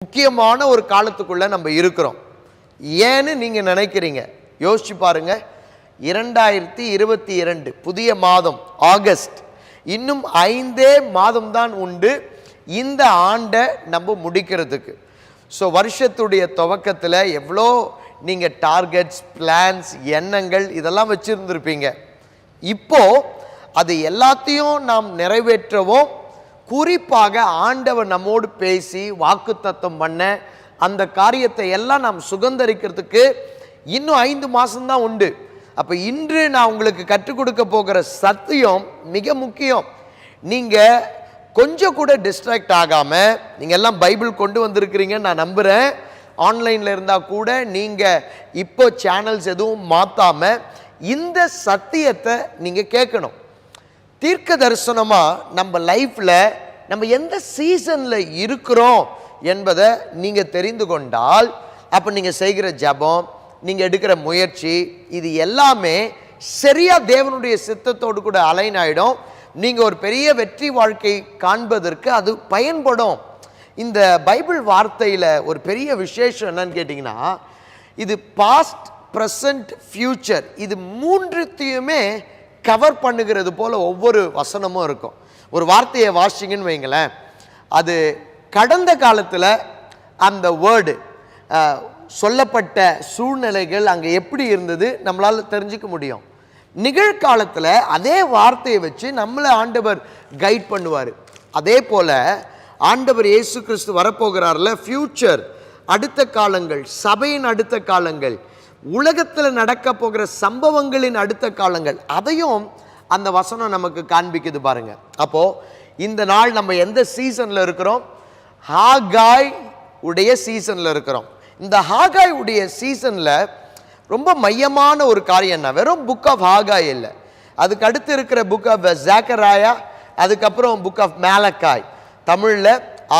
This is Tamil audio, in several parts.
முக்கியமான ஒரு காலத்துக்குள்ள நம்ம இருக்கிறோம். ஏன்னு நீங்க நினைக்கிறீங்க? யோசிச்சு பாருங்க. 2022 புதிய மாதம் ஆகஸ்ட். இன்னும் 5 மாதம் தான் உண்டு இந்த ஆண்டை நம்ம முடிக்கிறதுக்கு. ஸோ வருஷத்துடைய துவக்கத்தில் எவ்வளோ நீங்கள் டார்கெட்ஸ், பிளான்ஸ், எண்ணங்கள் இதெல்லாம் வச்சுருந்துருப்பீங்க. இப்போ அது எல்லாத்தையும் நாம் நிறைவேற்றவும், குறிப்பாக ஆண்டவர் நம்மோடு பேசி வாக்குத்தத்தம் பண்ண அந்த காரியத்தை எல்லாம் நாம் சுதந்திரிக்கிறதுக்கு இன்னும் 5 மாதம்தான் உண்டு. அப்போ இன்று நான் உங்களுக்கு கற்றுக் கொடுக்க போகிற சத்தியம் மிக முக்கியம். நீங்கள் கொஞ்சம் கூட டிஸ்ட்ராக்ட் ஆகாமல், நீங்கள் எல்லாம் பைபிள் கொண்டு வந்திருக்கிறீங்கன்னு நான் நம்புகிறேன். ஆன்லைனில் இருந்தால் கூட நீங்கள் இப்போ சேனல்ஸ் எதுவும் மாற்றாமல் இந்த சத்தியத்தை நீங்கள் கேட்கணும். தீர்க்க தரிசனமாக நம்ம லைஃப்பில் நம்ம எந்த சீசனில் இருக்கிறோம் என்பதை நீங்கள் தெரிந்து கொண்டால், அப்போ நீங்கள் செய்கிற ஜெபம், நீங்கள் எடுக்கிற முயற்சி, இது எல்லாமே சரியாக தேவனுடைய சித்தத்தோடு கூட அலைன் ஆகிடும். நீங்கள் ஒரு பெரிய வெற்றி வாழ்க்கை காண்பதற்கு அது பயன்படும். இந்த பைபிள் வார்த்தையில் ஒரு பெரிய விசேஷம் என்னன்னு கேட்டிங்கன்னா, இது பாஸ்ட், ப்ரெசன்ட், ஃபியூச்சர், இது மூன்றுத்தையுமே கவர் பண்ணுகிறது போல் ஒவ்வொரு வசனமும் இருக்கும். ஒரு வார்த்தையை வாசிங்கன்னு வைங்களேன், அது கடந்த காலத்தில் அந்த வேர்டு சொல்லப்பட்ட சூழ்நிலைகள் அங்கே எப்படி இருந்தது நம்மளால் தெரிஞ்சுக்க முடியும். நிகழ்காலத்தில் அதே வார்த்தையை வச்சு நம்மளை ஆண்டவர் கைட் பண்ணுவார். அதே போல் ஆண்டவர் இயேசு கிறிஸ்து வரப்போகிறார்ல, ஃபியூச்சர், அடுத்த காலங்கள், சபையின் அடுத்த காலங்கள், உலகத்தில் நடக்க போகிற சம்பவங்களின் அடுத்த காலங்கள், அதையும் அந்த வசனம் நமக்கு காண்பிக்குது பாருங்க. அப்போ இந்த நாள் நம்ம எந்த சீசன்ல இருக்கிறோம்? ஹாகாய் உடைய சீசன்ல இருக்கிறோம். இந்த ஹாகாய் உடைய சீசன்ல ரொம்ப மையமான ஒரு காரியம் என்ன? வெறும் புக் ஆஃப் ஹாகாய் இல்லை, அதுக்கு அடுத்து இருக்கிற புக் ஆஃப் ஜக்கராயா, அதுக்கப்புறம் புக் ஆஃப் மேலக்காய், தமிழில்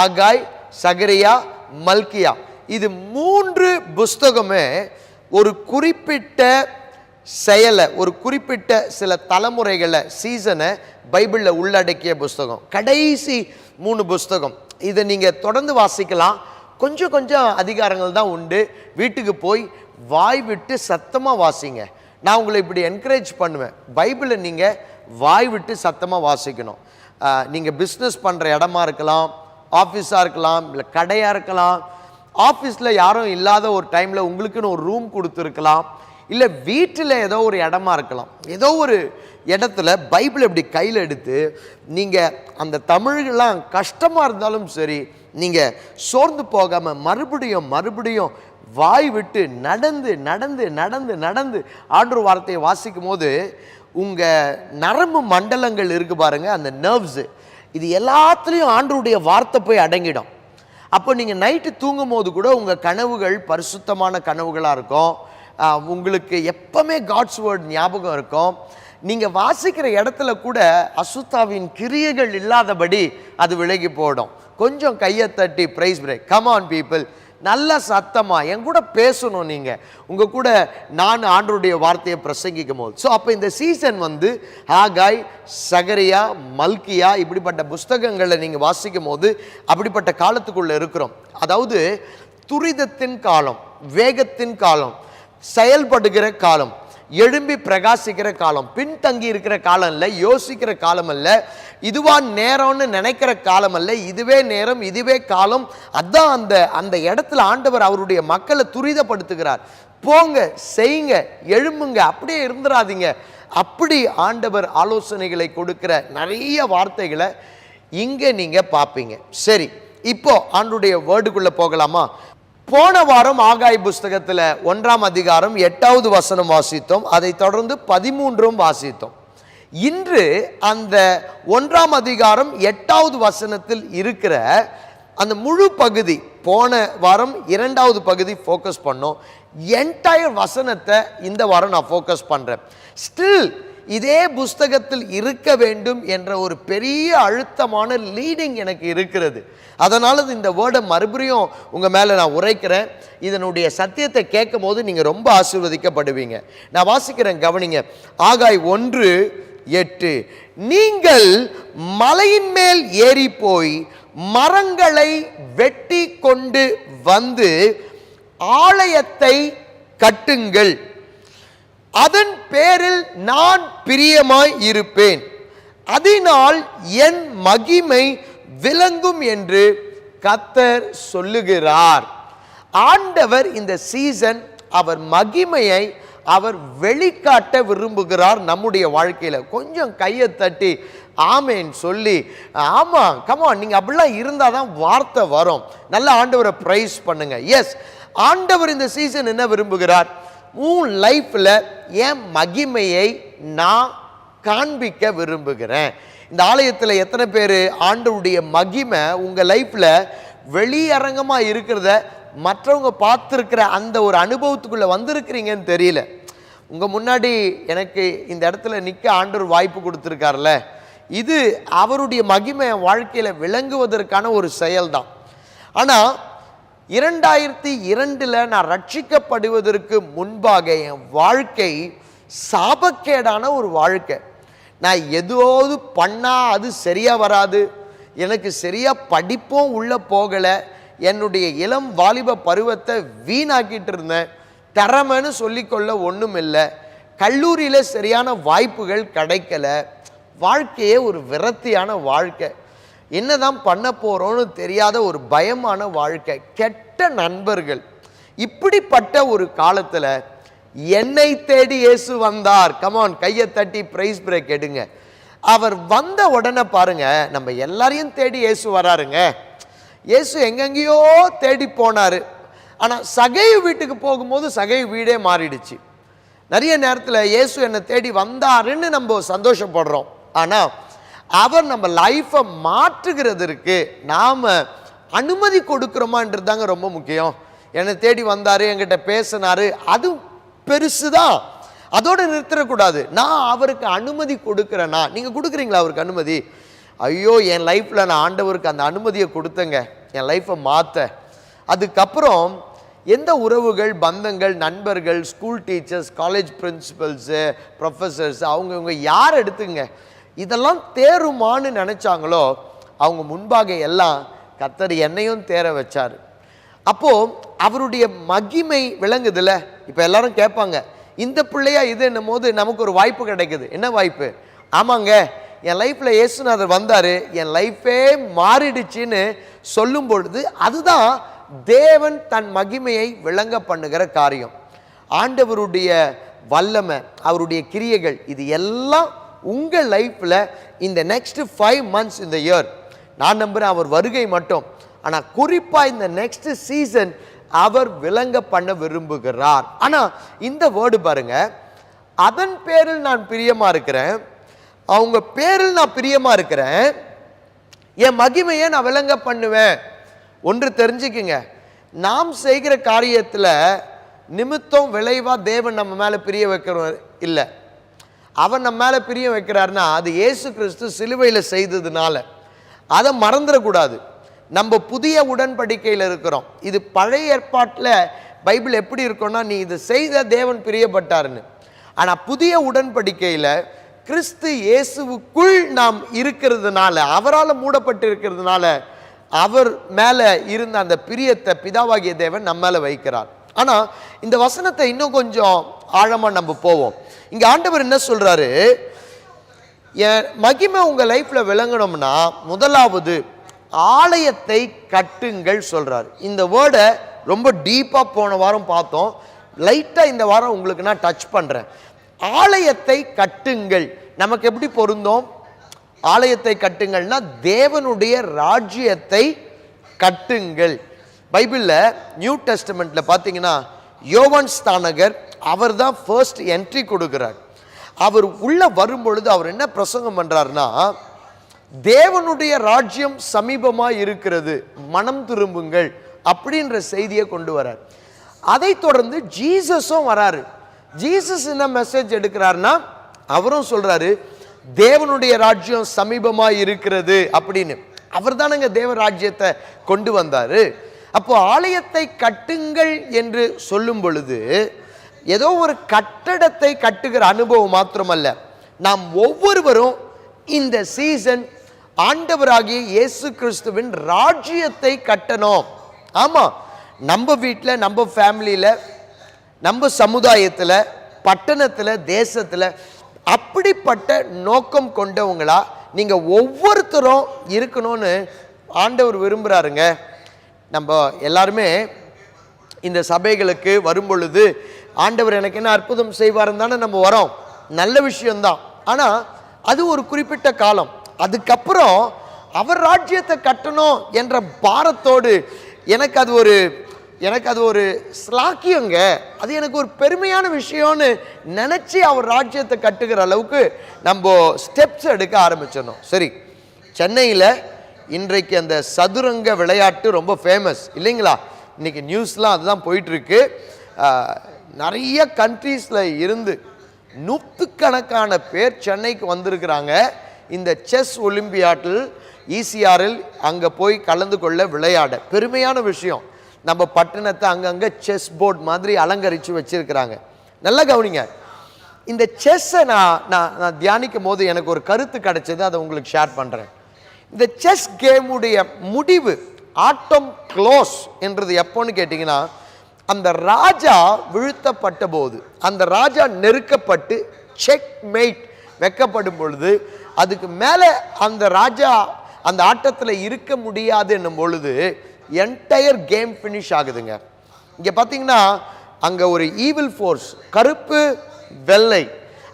ஆகாய், சகரியா, மல்கியா, இது 3 புஸ்தகமே ஒரு குறிப்பிட்ட செயலை, ஒரு குறிப்பிட்ட சில தலைமுறைகளை, சீசனை பைபிளில் உள்ளடக்கிய புஸ்தகம். கடைசி 3 புஸ்தகம் இதை நீங்கள் தொடர்ந்து வாசிக்கலாம். கொஞ்சம் கொஞ்சம் அதிகாரங்கள் தான் உண்டு. வீட்டுக்கு போய் வாய் விட்டு சத்தமாக வாசிங்க. நான் உங்களை இப்படி என்கரேஜ் பண்ணுவேன். பைபிளை நீங்கள் வாய் விட்டு சத்தமாக வாசிக்கணும். நீங்கள் பிஸ்னஸ் பண்ணுற இடமா இருக்கலாம், ஆஃபீஸாக இருக்கலாம், இல்லை கடையாக இருக்கலாம். ஆஃபீஸில் யாரும் இல்லாத ஒரு டைமில் உங்களுக்குன்னு ஒரு ரூம் கொடுத்துருக்கலாம், இல்லை வீட்டில் ஏதோ ஒரு இடமா இருக்கலாம். ஏதோ ஒரு இடத்துல பைபிள் இப்படி கையில் எடுத்து நீங்கள் அந்த தமிழ்லாம் கஷ்டமாக இருந்தாலும் சரி, நீங்கள் சோர்ந்து போகாமல் மறுபடியும் வாய் விட்டு நடந்து நடந்து நடந்து நடந்து ஆண்டவர் வார்த்தையை வாசிக்கும் போது உங்கள் நரம்பு மண்டலங்கள் இருக்கு பாருங்க, அந்த நர்வ்ஸு, இது எல்லாத்துலேயும் ஆண்டவருடைய வார்த்தை போய் அடங்கிடும். அப்போ நீங்கள் நைட்டு தூங்கும் போது கூட உங்கள் கனவுகள் பரிசுத்தமான கனவுகளாக இருக்கும். உங்களுக்கு எப்பவுமே காட்ஸ் வேர்ட் ஞாபகம் இருக்கும். நீங்கள் வாசிக்கிற இடத்துல கூட அசுத்தாவின் கிரியைகள் இல்லாதபடி அது விலகி போடும். கொஞ்சம் கையை தட்டி praise break, come on people, நல்ல சத்தமாக என் கூட பேசணும். நீங்கள் உங்கள் கூட நான் ஆண்டவருடைய வார்த்தையை பிரசங்கிக்கும் போது. ஸோ அப்போ இந்த சீசன் வந்து ஹாகாய், சகரியா, மல்கியா, இப்படிப்பட்ட புஸ்தகங்களை நீங்கள் வாசிக்கும் போது அப்படிப்பட்ட காலத்துக்குள்ளே இருக்கிறோம். அதாவது துரிதத்தின் காலம், வேகத்தின் காலம், செயல்படுகிற காலம், எழும்பி பிரகாசிக்கிற காலம், பின்தங்கி இருக்கிற காலம் இல்லை, யோசிக்கிற காலம் அல்ல, இதுவா நேரம்னு நினைக்கிற காலம் அல்ல, இதுவே நேரம், இதுவே காலம். அதான் அந்த இடத்துல ஆண்டவர் அவருடைய மக்களை துரிதப்படுத்துகிறார். போங்க, செய்யுங்க, எழும்புங்க, அப்படியே இருந்துடாதீங்க. அப்படி ஆண்டவர் ஆலோசனைகளை கொடுக்கிற நிறைய வார்த்தைகளை இங்கே நீங்கள் பார்ப்பீங்க. சரி, இப்போ ஆண்டவருடைய வேர்டுக்குள்ளே போகலாமா? போன வாரம் ஆகாய் புஸ்தகத்தில் 1ஆம் அதிகாரம் 8வது வசனம் வாசித்தோம். அதை தொடர்ந்து 13 வாசித்தோம். இன்று அந்த 1ஆம் அதிகாரம் 8வது வசனத்தில் இருக்கிற அந்த முழு பகுதி, போன வாரம் 2வது பகுதி ஃபோக்கஸ் பண்ணோம். என்டையர் வசனத்தை இந்த வாரம் நான் ஃபோக்கஸ் பண்ணுறேன். ஸ்டில் இதே புஸ்தகத்தில் இருக்க வேண்டும் என்ற ஒரு பெரிய அழுத்தமான லீடிங் எனக்கு இருக்கிறது. அதனால இந்த வேர்டை மறுபடியும் உங்கள் மேலே நான் உரைக்கிறேன். இதனுடைய சத்தியத்தை கேட்கும் போது நீங்கள் ரொம்ப ஆசீர்வதிக்கப்படுவீங்க. நான் வாசிக்கிறேன், கவனிங்க. ஆகாய் 1:8, நீங்கள் மலையின் மேல் ஏறி போய் மரங்களை வெட்டி கொண்டு வந்து ஆலயத்தை கட்டுங்கள், அதன் பேரில் நான் பிரியமாய் இருப்பேன், அதனால் என் மகிமை விளங்கும் என்று கர்த்தர் சொல்லுகிறார். ஆண்டவர் இந்த சீசன் அவர் மகிமையை அவர் வெளிக்காட்ட விரும்புகிறார் நம்முடைய வாழ்க்கையில. கொஞ்சம் கையை தட்டி ஆமேன் சொல்லி, ஆமா கமான், நீங்க அப்படிலாம் இருந்தாதான் வார்த்தை வரும். நல்ல ஆண்டவரை பிரைஸ் பண்ணுங்க. எஸ், ஆண்டவர் இந்த சீசன் என்ன விரும்புகிறார்? உன் லைஃப்ல என் மகிமையை நான் காண்பிக்க விரும்புகிறேன். இந்த ஆலயத்தில் எத்தனை பேர் ஆண்டவருடைய மகிமை உங்க லைஃப்ல வெளியரங்கமா இருக்கிறத மற்றவங்க பார்த்துருக்கிற அந்த ஒரு அனுபவத்துக்குள்ள வந்திருக்கிறீங்கன்னு தெரியல. உங்க முன்னாடி எனக்கு இந்த இடத்துல நிற்க ஆண்டவர் வாய்ப்பு கொடுத்துருக்காருல, இது அவருடைய மகிமை வாழ்க்கையில விளங்குவதற்கான ஒரு செயல்தான். ஆனா 2002 நான் ரட்சிக்கப்படுவதற்கு முன்பாக என் வாழ்க்கை சாபக்கேடான ஒரு வாழ்க்கை. நான் எதோது பண்ணா அது சரியா வராது, எனக்கு சரியா படிப்பும் உள்ள போகலை, என்னுடைய இளம் வாலிப பருவத்தை வீணாக்கிட்டு இருந்தேன், திறமைன்னு சொல்லிக்கொள்ள ஒன்றும் இல்லை, கல்லூரியில் சரியான வாய்ப்புகள் கிடைக்கல, வாழ்க்கையே ஒரு விரக்தியான வாழ்க்கை, என்னதான் பண்ண போகிறோன்னு தெரியாத ஒரு பயமான வாழ்க்கை, கெட்ட நண்பர்கள். இப்படிப்பட்ட ஒரு காலத்தில் என்னை தேடி இயேசு வந்தார். கமான், கையை தட்டி பிரைஸ் பிரேக் எடுங்க. அவர் வந்த உடனே பாருங்க, நம்ம எல்லாரையும் தேடி இயேசு வராருங்க. இயேசு எங்கெங்கேயோ தேடி போனார். ஆனால் சகை வீட்டுக்கு போகும்போது சகை வீடே மாறிடுச்சு. நிறைய நேரத்தில் இயேசு என்னை தேடி வந்தாருன்னு நம்ம சந்தோஷப்படுறோம். ஆனால் அவர் நம்ம லைஃப்பை மாற்றுகிறதற்கு நாம் அனுமதி கொடுக்குறோமான்றது தாங்க ரொம்ப முக்கியம். என்னை தேடி வந்தார், என்கிட்ட பேசினார், அது பெருசு தான், அதோடு நிறுத்திடக்கூடாது. நான் அவருக்கு அனுமதி கொடுக்குறேன்னா, நீங்கள் கொடுக்குறீங்களா அவருக்கு அனுமதி? ஐயோ, என் லைஃப்பில் நான் ஆண்டவருக்கு அந்த அனுமதியை கொடுத்தேங்க என் லைஃப்பை மாற்ற. அதுக்கப்புறம் எந்த உறவுகள், பந்தங்கள், நண்பர்கள், school teachers, college principals, professors, அவங்கவுங்க யார் எடுத்துங்க இதெல்லாம் தேருமான்னு நினச்சாங்களோ அவங்க முன்பாக எல்லாம் கர்த்தர் என்னையும் தேர வச்சார். அப்போது அவருடைய மகிமை விளங்குதுல்ல. இப்போ எல்லாரும் கேட்பாங்க, இந்த பிள்ளையா இது என்னும் போது நமக்கு ஒரு வாய்ப்பு கிடைக்குது. என்ன வாய்ப்பு? ஆமாங்க, என் லைஃப்பில் இயேசுநாதர் வந்தார், என் லைஃபே மாறிடுச்சின்னு சொல்லும் பொழுது அதுதான் தேவன் தன் மகிமையை விளங்க பண்ணுகிற காரியம். ஆண்டவருடைய வல்லமை, அவருடைய கிரியைகள், இது எல்லாம் உங்கள் லைஃப்பில் இந்த நெக்ஸ்ட் 5 months இந்த இயர், நான் நம்புகிறேன் அவர் வருகை மட்டும், ஆனால் குறிப்பாக இந்த நெக்ஸ்ட் சீசன் அவர் விளங்க பண்ண விரும்புகிறார். ஆனால் இந்த வேர்டு பாருங்க, அதன் பேரில் நான் பிரியமா இருக்கிறேன், அவங்க பேரில் நான் பிரியமா இருக்கிறேன், என் மகிமையை நான் விளங்க பண்ணுவேன். ஒன்று தெரிஞ்சுக்குங்க, நாம் செய்கிற காரியத்தில் நிமித்தம் விளைவா தேவன் நம்ம மேலே பிரிய வைக்கிறோம் இல்லை. அவன் நம்ம மேலே பிரிய வைக்கிறாருன்னா அது இயேசு கிறிஸ்து சிலுவையில் செய்ததுனால. அதை மறந்துடக்கூடாது. நம்ம புதிய உடன்படிக்கையில் இருக்கிறோம். இது பழைய ஏற்பாட்டில் பைபிள் எப்படி இருக்கும்னா, நீ இது செய்த தேவன் பிரியப்பட்டாருன்னு. ஆனால் புதிய உடன்படிக்கையில் கிறிஸ்து இயேசுவுக்குள் நாம் இருக்கிறதுனால, அவரால் மூடப்பட்டு இருக்கிறதுனால, அவர் மேலே இருந்த அந்த பிரியத்தை பிதாவாகிய தேவன் நம்ம மேலே வைக்கிறார். ஆனால் இந்த வசனத்தை இன்னும் கொஞ்சம் ஆழமாக நம்ம போவோம். இங்கே ஆண்டவர் என்ன சொல்கிறாரு? என் மகிமை உங்கள் லைஃப்பில் விளங்கணும்னா முதலாவது ஆலயத்தை கட்டுங்கள் சொல்கிறார். இந்த வேர்டை ரொம்ப டீப்பாக போன வாரம் பார்த்தோம், லைட்டாக இந்த வாரம் உங்களுக்கு நான் டச் பண்ணுறேன். ஆலயத்தை கட்டுங்கள் நமக்கு எப்படி பொருந்தோம்? ஆலயத்தை கட்டுங்கள்னா தேவனுடைய ராஜ்யத்தை கட்டுங்கள். பைபிளில் நியூ டெஸ்டமெண்ட்டில் பார்த்தீங்கன்னா யோவான் ஸ்நானகர் அவர் தான் ஃபர்ஸ்ட் என்ட்ரி கொடுக்குறார். அவர் உள்ளே வரும்பொழுது அவர் என்ன பிரசங்கம் பண்ணுறாருன்னா, தேவனுடைய ராஜ்யம் சமீபமாக இருக்கிறது, மனம் திரும்புங்கள் அப்படின்ற செய்தியை கொண்டு வரார். அதை தொடர்ந்து ஜீசஸும் வராரு. ஜீசஸ் என்ன மெசேஜ் எடுக்கிறாருன்னா, அவரும் சொல்றாரு தேவனுடைய ராஜ்யம் சமீபமாக இருக்கிறது அப்படின்னு. அவர் தானங்க தேவ ராஜ்யத்தை கொண்டு வந்தாரு. அப்போ ஆலயத்தை கட்டுங்கள் என்று சொல்லும் பொழுது ஏதோ ஒரு கட்டடத்தை கட்டுகிற அனுபவம் மாத்திரமல்ல, நாம் ஒவ்வொருவரும் இந்த சீசன் ஆண்டவராகிய இயேசு கிறிஸ்துவின் ராஜ்யத்தை கட்டணும். ஆமா, நம்ம வீட்டில், நம்ம ஃபேமிலியில், நம்ம சமுதாயத்தில், பட்டணத்தில், தேசத்தில் அப்படிப்பட்ட நோக்கம் கொண்டவங்களா நீங்க ஒவ்வொருத்தரும் இருக்கணும்னு ஆண்டவர் விரும்புகிறாருங்க. நம்ம எல்லாருமே இந்த சபைகளுக்கு வரும் பொழுது ஆண்டவர் எனக்கு என்ன அற்புதம் செய்வாருன்னு தானே நம்ம வரோம். நல்ல விஷயம்தான். ஆனால் அது ஒரு குறிப்பிட்ட காலம். அதுக்கப்புறம் அவர் ராஜ்யத்தை கட்டணும் என்ற பாரத்தோடு எனக்கு அது ஒரு ஸ்லாக்கியங்க, அது எனக்கு ஒரு பெருமையான விஷயம்னு நினச்சி அவர் ராஜ்யத்தை கட்டுகிற அளவுக்கு நம்ம ஸ்டெப்ஸ் எடுக்க ஆரம்பிச்சிடணும். சரி, சென்னையில் இன்றைக்கு அந்த சதுரங்க விளையாட்டு ரொம்ப ஃபேமஸ் இல்லைங்களா? இன்றைக்கி நியூஸ்லாம் அதுதான் போயிட்டுருக்கு. நிறைய கண்ட்ரீஸில் இருந்து நூற்றுக்கணக்கான பேர் சென்னைக்கு வந்திருக்கிறாங்க. இந்த செஸ் ஒலிம்பியாட்டில் ECRல் அங்கே போய் கலந்து கொள்ள விளையாட. பெருமையான விஷயம். நம்ம பட்டணத்தை அங்கங்கே செஸ் போர்ட் மாதிரி அலங்கரித்து வச்சுருக்கிறாங்க. நல்லா கவனிங்க. இந்த செஸ்ஸை நான் தியானிக்கும் போது எனக்கு ஒரு கருத்து கிடைச்சது, அதை உங்களுக்கு ஷேர் பண்ணுறேன். இந்த செஸ் கேமுடைய முடிவு, ஆட்டம் க்ளோஸ் என்றது எப்போன்னு கேட்டிங்கன்னா, அந்த ராஜா வீழ்த்தப்பட்ட போது, அந்த ராஜா நெருக்கப்பட்டு செக் மேட் வைக்கப்படும் பொழுது, அதுக்கு மேலே அந்த ராஜா அந்த ஆட்டத்தில் இருக்க முடியாது என்னும் பொழுது என்டையர் கேம் ஃபினிஷ் ஆகுதுங்க. இங்கே பார்த்தீங்கன்னா அங்கே ஒரு ஈவில் ஃபோர்ஸ், கருப்பு வெள்ளை,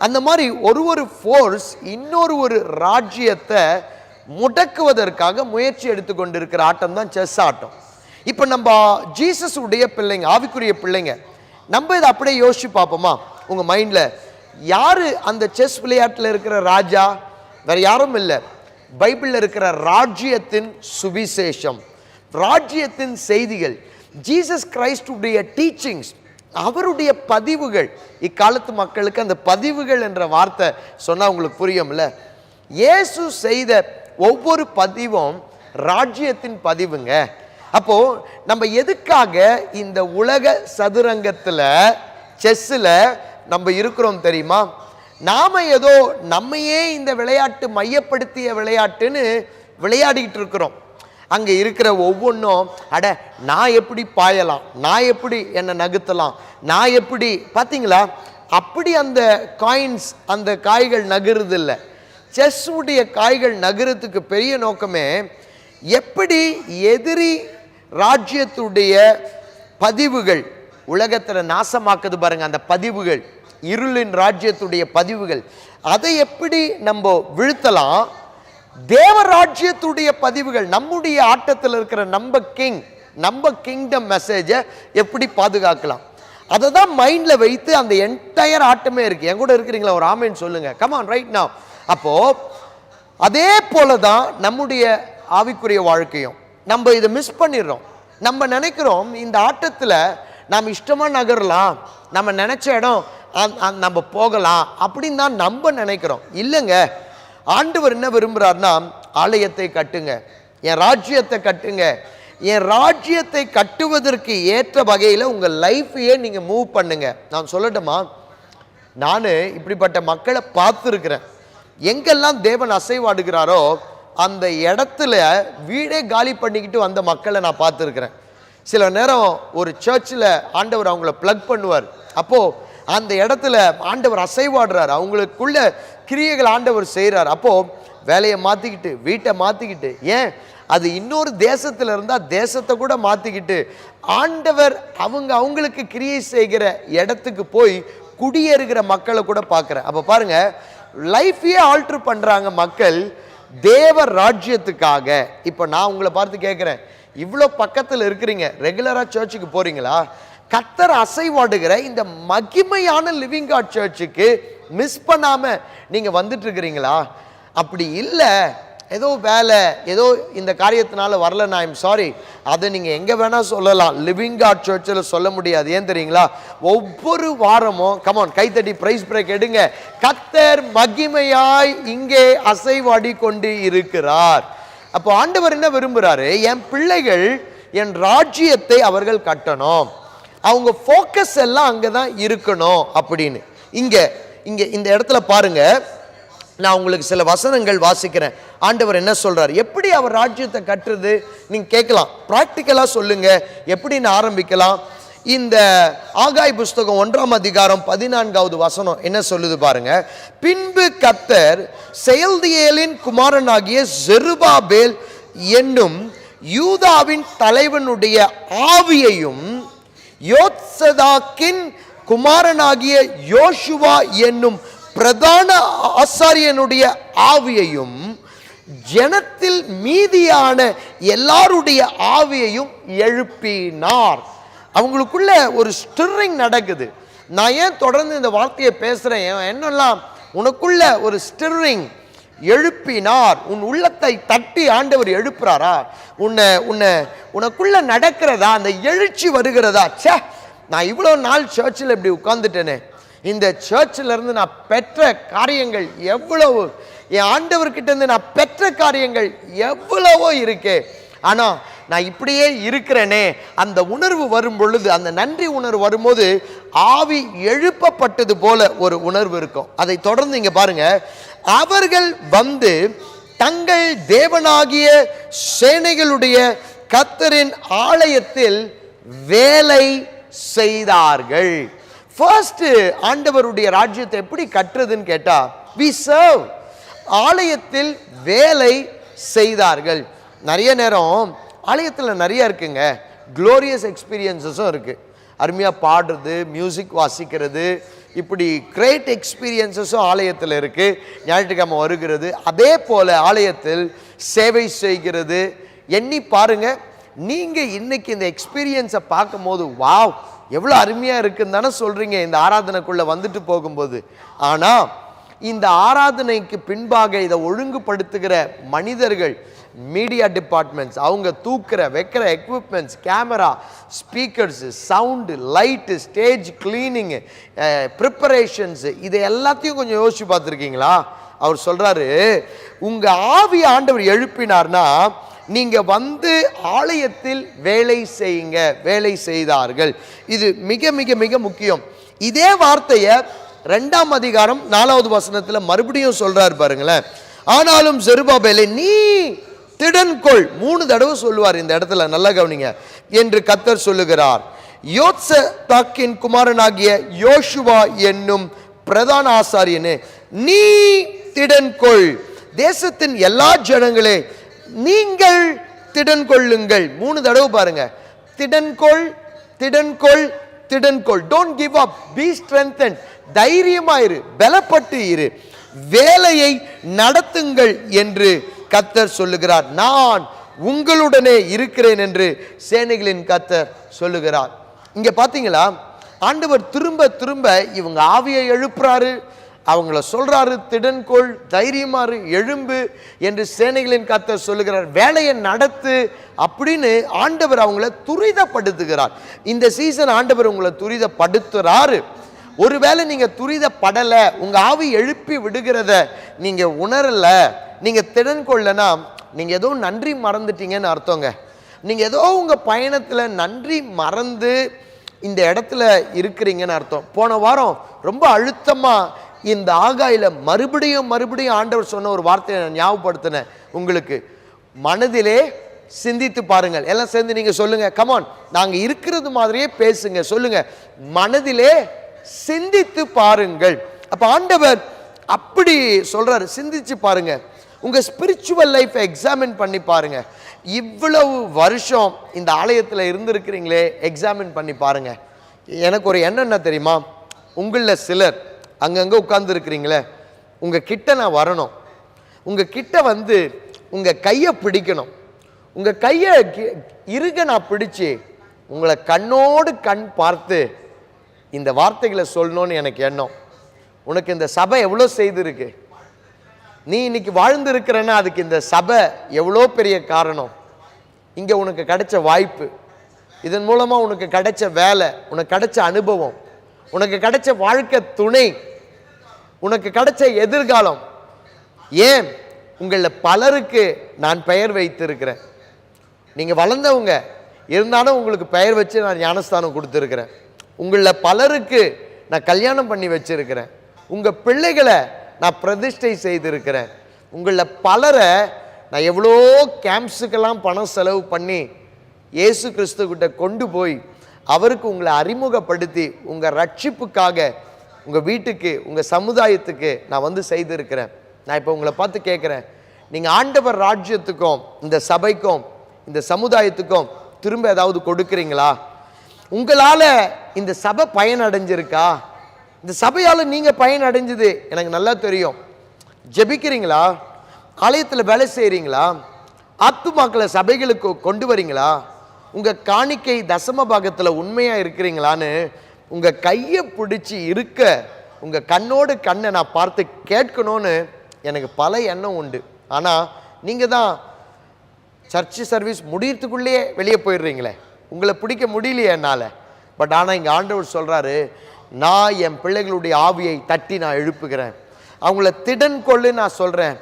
அந்த மாதிரி ஒரு ஃபோர்ஸ் இன்னொரு ராஜ்யத்தை முடக்குவதற்காக முயற்சி எடுத்துக்கொண்டிருக்கிற ஆட்டம் தான் செஸ் ஆட்டம். இப்போ நம்ம ஜீசஸ் உடைய பிள்ளைங்க, ஆவிக்குரிய பிள்ளைங்க, நம்ம இதை அப்படியே யோசிச்சு பார்ப்போமா? உங்கள் மைண்டில் யார் அந்த செஸ் விளையாட்டில் இருக்கிற ராஜா? வேற யாரும் இல்லை, பைபிளில் இருக்கிற ராஜ்யத்தின் சுவிசேஷம், ராஜ்யத்தின் செய்திகள், ஜீசஸ் கிரைஸ்டுடைய டீச்சிங்ஸ், அவருடைய பதிவுகள். இக்காலத்து மக்களுக்கு அந்த பதிவுகள் என்ற வார்த்தை சொன்னால் உங்களுக்கு புரியும்ல. இயேசு செய்த ஒவ்வொரு பதிவும் ராஜ்யத்தின் பதிவுங்க. அப்போ நம்ம எதுக்காக இந்த உலக சதுரங்கத்தில், செஸ்ஸில் நம்ம இருக்கிறோம் தெரியுமா? நாம ஏதோ நம்மையே இந்த விளையாட்டு மையப்படுத்திய விளையாட்டுன்னு விளையாடிக்கிட்டு இருக்கிறோம். அங்கே இருக்கிற ஒவ்வொன்றும், அட நான் எப்படி பாயலாம், நான் எப்படி என்னை நகர்த்தலாம், நான் எப்படி, பார்த்தீங்களா? அப்படி அந்த காயின்ஸ், அந்த காய்கள் நகருது இல்லை. செஸ் உடைய காய்கள் நகரத்துக்கு பெரிய நோக்கமே எப்படி எதிரி ராஜ்யத்துடைய பதிவுகள் உலகத்தில் நாசமாக்குது பாருங்க. அந்த பதிவுகள், இருளின் ராஜ்யத்துடைய பதிவுகள், அதை எப்படி நம்ம வீழ்த்தலாம்? தேவ ராஜ்யத்துடைய பதிவுகள், நம்முடைய ஆட்டத்தில் இருக்கிற நம்ம கிங்டம் மெசேஜை எப்படி பாதுகாக்கலாம், அதை தான் மைண்டில் வைத்து அந்த என்டையர் ஆட்டமே இருக்கு. என் கூட இருக்கிறீங்களா? ஒரு ஆமேன்னு சொல்லுங்க. Come on right now. அப்போ அதே போல தான் நம்முடைய ஆவிக்குரிய வாழ்க்கையும். நம்ம இதை மிஸ் பண்ணிடுறோம். நம்ம நினைக்கிறோம் இந்த ஆட்டத்தில் நாம் இஷ்டமாக நகரலாம், நம்ம நினைச்ச இடம் நம்ம போகலாம் அப்படின்னு தான் நம்ம நினைக்கிறோம். இல்லைங்க, ஆண்டவர் என்ன விரும்புகிறார்னா, ஆலயத்தை கட்டுங்க, என் ராஜ்யத்தை கட்டுங்க. என் ராஜ்யத்தை கட்டுவதற்கு ஏற்ற வகையில் உங்கள் லைஃபையே நீங்கள் மூவ் பண்ணுங்க. நான் சொல்லட்டுமா, நான் இப்படிப்பட்ட மக்களை பார்த்துருக்கிறேன். எங்கெல்லாம் தேவன் அசைவாடுகிறாரோ அந்த இடத்துல வீடே காலி பண்ணிக்கிட்டு வந்த மக்களை நான் பார்த்துருக்கிறேன். சில நேரம் ஒரு சர்ச்சில் ஆண்டவர் அவங்கள ப்ளக் பண்ணுவார். அப்போது அந்த இடத்துல ஆண்டவர் அசைவாடுறார், அவங்களுக்குள்ள கிரியைகள் ஆண்டவர் செய்கிறார். அப்போது வேலையை மாற்றிக்கிட்டு, வீட்டை மாற்றிக்கிட்டு, ஏன் அது இன்னொரு தேசத்தில் இருந்தால் தேசத்தை கூட மாற்றிக்கிட்டு ஆண்டவர் அவங்களுக்கு கிரியை செய்கிற இடத்துக்கு போய் குடியேறுகிற மக்களை கூட பார்க்குறேன். அப்போ பாருங்கள், லைஃபையே ஆல்ட்ரு பண்ணுறாங்க மக்கள் தேவ ராஜ்யத்துக்காக. இப்போ நான் உங்களை பார்த்து கேட்குறேன், இவ்வளோ பக்கத்தில் இருக்கிறீங்க, ரெகுலராக சர்ச்சுக்கு போகிறீங்களா? கர்த்தர் அசைவாடுகிற இந்த மகிமையான லிவிங் காட் சர்ச்சுக்கு மிஸ் பண்ணாமல் நீங்கள் வந்துட்டு இருக்கிறீங்களா? அப்படி இல்லை, ஏதோ வேலை, ஏதோ இந்த காரியத்தினால வரல, ஐம் சாரி, அதை நீங்கள் எங்கே வேணால் சொல்லலாம், லிவிங் காட் சர்ச்சில் சொல்ல முடியாது. ஏன் தெரியுங்களா? ஒவ்வொரு வாரமும் கமான் கைத்தட்டி பிரைஸ் பிரேக் எடுங்க, கர்த்தர் மகிமையாய் இங்கே அசைவாடி கொண்டு இருக்கிறார். அப்போ ஆண்டவர் என்ன விரும்புகிறாரு? என் பிள்ளைகள் என் ராஜ்யத்தை அவர்கள் கட்டணும், அவங்க ஃபோக்கஸ் எல்லாம் அங்கே தான் இருக்கணும் அப்படின்னு. இங்கே இந்த இடத்துல பாருங்க, நான் உங்களுக்கு சில வசனங்கள் வாசிக்கிறேன். ஆண்டவர் என்ன சொல்றார், எப்படி அவர் ராஜ்யத்தை கட்டுறது நீங்க கேட்கலாம். பிராக்டிக்கலா சொல்லுங்க, எப்படின்னு ஆரம்பிக்கலாம். இந்த ஆகாய் புஸ்தகம் 1ஆம் அதிகாரம் 14வது வசனம் என்ன சொல்லுது பாருங்க. பின்பு கர்த்தர் செயல்தியேலின் குமாரனாகிய செருபாபேல் என்னும் யூதாவின் தலைவனுடைய ஆவியையும் யோத்சதாக்கின் குமாரனாகிய யோசுவா என்னும் பிரதான ஆசாரியனுடைய ஆவியையும் ஜனத்தில் மீதியான எல்லாருடைய ஆவியையும் எழுப்பினார். அவங்களுக்குள்ள ஒரு ஸ்டிரிங் நடக்குது. நான் ஏன் தொடர்ந்து இந்த வார்த்தையை பேசுறேன், என்னெல்லாம் உனக்குள்ள ஒரு ஸ்டிரிங் எழுப்பினார். உன் உள்ளத்தை தட்டி ஆண்டவர் எழுப்புறாரா? உனக்குள்ள நடக்கிறதா, அந்த எழுச்சி வருகிறதா? சே, நான் இவ்வளோ நாள் சர்ச்சில் இப்படி உட்கார்ந்துட்டேனே, இந்த சர்ச்சில் இருந்து நான் பெற்ற காரியங்கள் எவ்வளவு, என் ஆண்டவர்கிட்ட இருந்து நான் பெற்ற காரியங்கள் எவ்வளவோ இருக்கே, ஆனா நான் இப்படியே இருக்கிறேனே. அந்த உணர்வு வரும் பொழுது, அந்த நன்றி உணர்வு வரும்போது ஆவி எழுப்பப்பட்டது போல ஒரு உணர்வு இருக்கும். அதை தொடர்ந்து இங்க பாருங்க. அவர்கள் வந்து தங்கள் தேவனாகிய சேனைகளுடைய கர்த்தரின் ஆலயத்தில் வேலை செய்தார்கள். ஃபர்ஸ்ட் ஆண்டவருடைய ராஜ்யத்தை எப்படி கட்டுறதுன்னு கேட்டா, we serve. ஆலயத்தில் வேலை செய்தார்கள். நிறைய நேரம் ஆலயத்தில் நிறைய இருக்குங்க, க்ளோரியஸ் எக்ஸ்பீரியன்ஸஸும் இருக்கு. அருமையா பாடுறது, மியூசிக் வாசிக்கிறது, இப்படி கிரேட் எக்ஸ்பீரியன்ஸஸும் ஆலயத்தில் இருக்கு. ஞாயிற்றுக்கிழமை வருகிறது, அதே போல ஆலயத்தில் சேவை செய்கிறது. எண்ணி பாருங்க, நீங்க இன்னைக்கு இந்த எக்ஸ்பீரியன்ஸை பார்க்கும் போது வாவ் எவ்வளோ அருமையா இருக்குன்னு தானே சொல்றீங்க இந்த ஆராதனைக்குள்ள வந்துட்டு போகும்போது. ஆனா இந்த ஆராதனைக்கு பின்பாக இதை ஒழுங்குபடுத்துகிற மனிதர்கள், மீடியா டிபார்ட்மெண்ட்ஸ், அவங்க தூக்குற வைக்கிற equipments, camera, speakers, sound, light, stage cleaning, preparations, இது எல்லாத்தையும் கொஞ்சம் யோசிச்சு பார்த்துருக்கீங்களா? அவர் சொல்றாரு, உங்க ஆவி ஆண்டவர் எழுப்பினார்னா நீங்க வந்து ஆலயத்தில் வேலை செய்யுங்க. வேலை செய்தார்கள். இது மிக மிக மிக முக்கியம். இதே வார்த்தையை 2ஆம் அதிகாரம் 4வது வசனத்துல மறுபடியும் சொல்றாரு பாருங்களேன். ஆனாலும் செருபாபேலே நீ திடன்கொள். 3 தடவை சொல்லுவார் இந்த இடத்துல, நல்லா கவனிங்க, என்று கர்த்தர் சொல்லுகிறார். யோத்சதாக்கின் குமாரனாகிய யோசுவா என்னும் பிரதான ஆசாரியனே நீ திடன்கொள். தேசத்தின் எல்லா ஜனங்களே நீங்கள் திடன் கொள்ளுங்கள். 3 தடவை பாருங்க. திடன்கொள், திடன்கொள், திடன்கொள். Don't give up, be strengthened. தைரியமாயிரு, பலப்பட்டு இரு, வேலையை நடத்துங்கள் என்று கர்த்தர் சொல்லுகிறார். நான் உங்களுடனே இருக்கிறேன் என்று சேனைகளின் கர்த்தர் சொல்லுகிறார். இங்க பாத்தீங்களா, ஆண்டவர் திரும்ப திரும்ப இவங்க ஆவியை எழுப்புறாரு, அவங்கள சொல்றாரு திடன்கொள், தைரியமாறு, எழும்பு என்று சேனைகளின் கர்த்தர் சொல்லுகிறார். வேலையை நடத்து அப்படின்னு ஆண்டவர் அவங்கள துரிதப்படுத்துகிறார். இந்த சீசன் ஆண்டவர் உங்களை துரிதப்படுத்துறாரு. ஒருவேளை நீங்க துரிதப்படல, உங்க ஆவி எழுப்பி விடுகிறத நீங்க உணரல, நீங்க திடன்கொள்ளனா நீங்க ஏதோ நன்றி மறந்துட்டீங்கன்னு அர்த்தங்க. நீங்க ஏதோ உங்க பயணத்துல நன்றி மறந்து இந்த இடத்துல இருக்கிறீங்கன்னு அர்த்தம். போன வாரம் ரொம்ப அழுத்தமா இந்த ஆகாயில மறுபடியும் மறுபடியும் ஆண்டவர் சொன்ன ஒரு வார்த்தையை நான் ஞாபகப்படுத்தினேன் உங்களுக்கு. மனதிலே சிந்தித்து பாருங்கள். எல்லாம் சேர்ந்து நீங்க சொல்லுங்க, கமான், நாங்க இருக்கிறது மாதிரியே பேசுங்க. சொல்லுங்க, மனதிலே சிந்தித்து பாருங்கள். அப்ப ஆண்டவர் அப்படி சொல்றாரு, சிந்திச்சு பாருங்க. உங்க ஸ்பிரிச்சுவல் லைஃப் எக்ஸாமின் பண்ணி பாருங்க. இவ்வளவு வருஷம் இந்த ஆலயத்தில் இருந்திருக்கிறீங்களே, எக்ஸாமின் பண்ணி பாருங்க. எனக்கு ஒரு எண்ணம் என்ன தெரியுமா, உங்களில் சிலர் அங்கங்கே உட்கார்ந்து இருக்கிறீங்களே, உங்க கிட்ட நான் வரணும், உங்க கிட்ட வந்து உங்க கையை பிடிக்கணும், உங்க கையை இருக நான் பிடிச்சு உங்களை கண்ணோடு கண் பார்த்து இந்த வார்த்தைகளை சொல்லணும்னு எனக்கு எண்ணம். உனக்கு இந்த சபை எவ்வளோ செய்திருக்கு, நீ இன்னைக்கு வாழ்ந்து இருக்கிறன்னா அதுக்கு இந்த சபை எவ்வளோ பெரிய காரணம். இங்க உனக்கு கிடைச்ச வாய்ப்பு, இதன் மூலமா உனக்கு கிடைச்ச வேலை, உனக்கு கிடைச்ச அனுபவம், உனக்கு கிடைச்ச வாழ்க்கை துணை, உனக்கு கிடைச்ச எதிர்காலம், ஏன் உங்கள பலருக்கு நான் பெயர் வைத்திருக்கிறேன். நீங்க வளர்ந்தவங்க இருந்தாலும் உங்களுக்கு பெயர் வச்சு நான் ஞானஸ்தானம் கொடுத்துருக்கிறேன். உங்கள பலருக்கு நான் கல்யாணம் பண்ணி வச்சிருக்கிறேன். உங்க பிள்ளைகளை நான் பிரதிஷ்டை செய்திருக்கிறேன். உங்களில் பலரை நான் எவ்வளோ கேம்ப்ஸுக்கெல்லாம் பணம் செலவு பண்ணி இயேசு கிறிஸ்துக்கிட்ட கொண்டு போய் அவருக்கு உங்களை அறிமுகப்படுத்தி உங்கள் ரட்சிப்புக்காக உங்கள் வீட்டுக்கு உங்கள் சமுதாயத்துக்கு நான் வந்து செய்திருக்கிறேன். நான் இப்போ உங்களை பார்த்து கேட்குறேன், நீங்கள் ஆண்டவர் ராஜ்யத்துக்கும் இந்த சபைக்கும் இந்த சமுதாயத்துக்கும் திரும்ப ஏதாவது கொடுக்குறீங்களா? உங்களால் இந்த சபை பயனடைஞ்சிருக்கா? இந்த சபையால் நீங்கள் பயனடைஞ்சது எனக்கு நல்லா தெரியும். ஜெபிக்கிறீங்களா? ஆலயத்தில் வேலை செய்கிறீங்களா? ஆத்துமாக்களை சபைகளுக்கு கொண்டு வரீங்களா? உங்கள் காணிக்கை தசம பாகத்தில் உண்மையாக இருக்கிறீங்களான்னு உங்கள் கையை பிடிச்சி இருக்க உங்கள் கண்ணோடு கண்ணை நான் பார்த்து கேட்கணும்னு எனக்கு பல எண்ணம் உண்டு. ஆனால் நீங்கள் தான் சர்ச்சு சர்வீஸ் முடியறதுக்குள்ளேயே வெளியே போயிடுறீங்களே, உங்களை பிடிக்க முடியலையே என்னால். பட் ஆனால் இங்கே ஆண்டவர் சொல்கிறாரு, நான் என் பிள்ளைகளுடைய ஆவியை தட்டி நான் எழுப்புகிறேன், அவங்கள திடன் கொள்ளு நான் சொல்கிறேன்,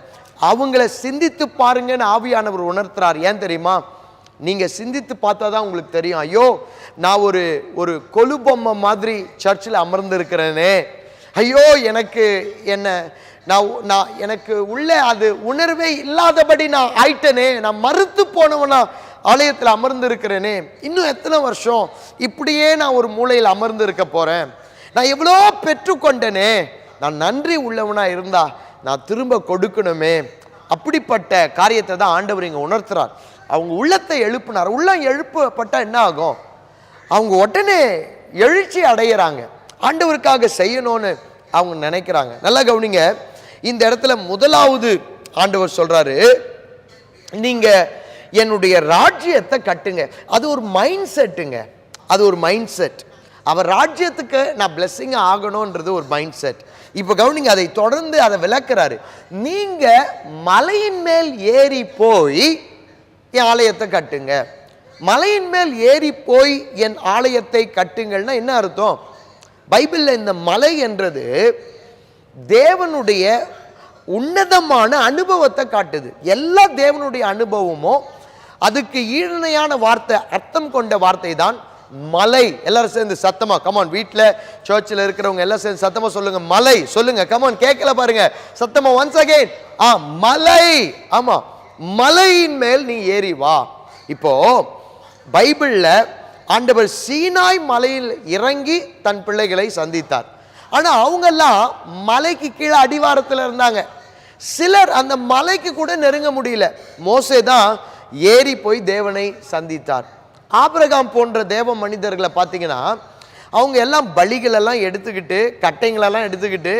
அவங்கள சிந்தித்து பாருங்கன்னு ஆவியானவர் உணர்த்துறார். ஏன் தெரியுமா? நீங்கள் சிந்தித்து பார்த்தா தான் உங்களுக்கு தெரியும். ஐயோ, நான் ஒரு கொலு பொம்மை மாதிரி சர்ச்சில் அமர்ந்திருக்கிறேனே, ஐயோ எனக்கு எனக்கு உள்ள அது உணர்வே இல்லாதபடி நான் ஆயிட்டனே, நான் மறுத்து போனவனா ஆலயத்தில் அமர்ந்து இருக்கிறேனே, இன்னும் எத்தனை வருஷம் இப்படியே நான் ஒரு மூலையில் அமர்ந்து இருக்க போறேன், நான் எவ்வளோ பெற்றுக்கொண்டனே, நான் நன்றி உள்ளவனா இருந்தா நான் திரும்ப கொடுக்கணுமே. அப்படிப்பட்ட காரியத்தை தான் ஆண்டவர் இங்கே உணர்த்துறார். அவங்க உள்ளத்தை எழுப்பினார். உள்ளம் எழுப்பப்பட்டா என்ன ஆகும்? அவங்க உடனே எழுச்சி அடையிறாங்க, ஆண்டவருக்காக செய்யணும்னு அவங்க நினைக்கிறாங்க. நல்லா கவனிங்க, இந்த இடத்துல முதலாவது ஆண்டவர் சொல்றாரு, நீங்க என்னுடைய ராஜ்யத்தை கட்டுங்க. அது ஒரு மைண்ட் செட்டுங்க, அது ஒரு மைண்ட் செட். அவர் ராஜ்யத்துக்கு நான் பிளெஸிங் ஆகணும்ன்றது ஒரு மைண்ட் செட். இப்போ கவனிங்க, அதை தொடர்ந்து அதை விளக்குறாரு. நீங்க மலையின் மேல் ஏறி போய் என் ஆலயத்தை கட்டுங்க. மலையின் மேல் ஏறி போய் என் ஆலயத்தை கட்டுங்கள்னா என்ன அர்த்தம்? பைபிளில் இந்த மலை என்றது தேவனுடைய உன்னதமான அனுபவத்தை காட்டுது. எல்லா தேவனுடைய அனுபவமும் அதுக்கு ஈழணையான வார்த்தை, அர்த்தம் கொண்ட வார்த்தை தான் மலை. எல்லாரும் சேர்ந்து சத்தமா கமான், வீட்டில் சர்ச்சில் இருக்கிறவங்க எல்லாம் சேர்ந்து சத்தமா சொல்லுங்க, மலை சொல்லுங்க. கமான், கேட்கல பாருங்க, சத்தமா ஒன்ஸ் அகைன். மலை. ஆமா, மலையின் மேல் நீ ஏறி வா. இப்போ பைபிள்ல ஆண்டவர் சீனாய் மலையில் இறங்கி தன் பிள்ளைகளை சந்தித்தார். ஆனா அவங்க எல்லாம் மலைக்கு கீழே அடிவாரத்தில் இருந்தாங்க. சிலர் அந்த மலைக்கு கூட நெருங்க முடியல. மோசே தான் ஏறி போய் தேவனை சந்தித்தார். ஆபிரகாம் போன்ற தேவ மனிதர்களை பார்த்தீங்கன்னா அவங்க எல்லாம் பலிகள் எல்லாம் எடுத்துக்கிட்டு கட்டைங்களெல்லாம் எடுத்துக்கிட்டு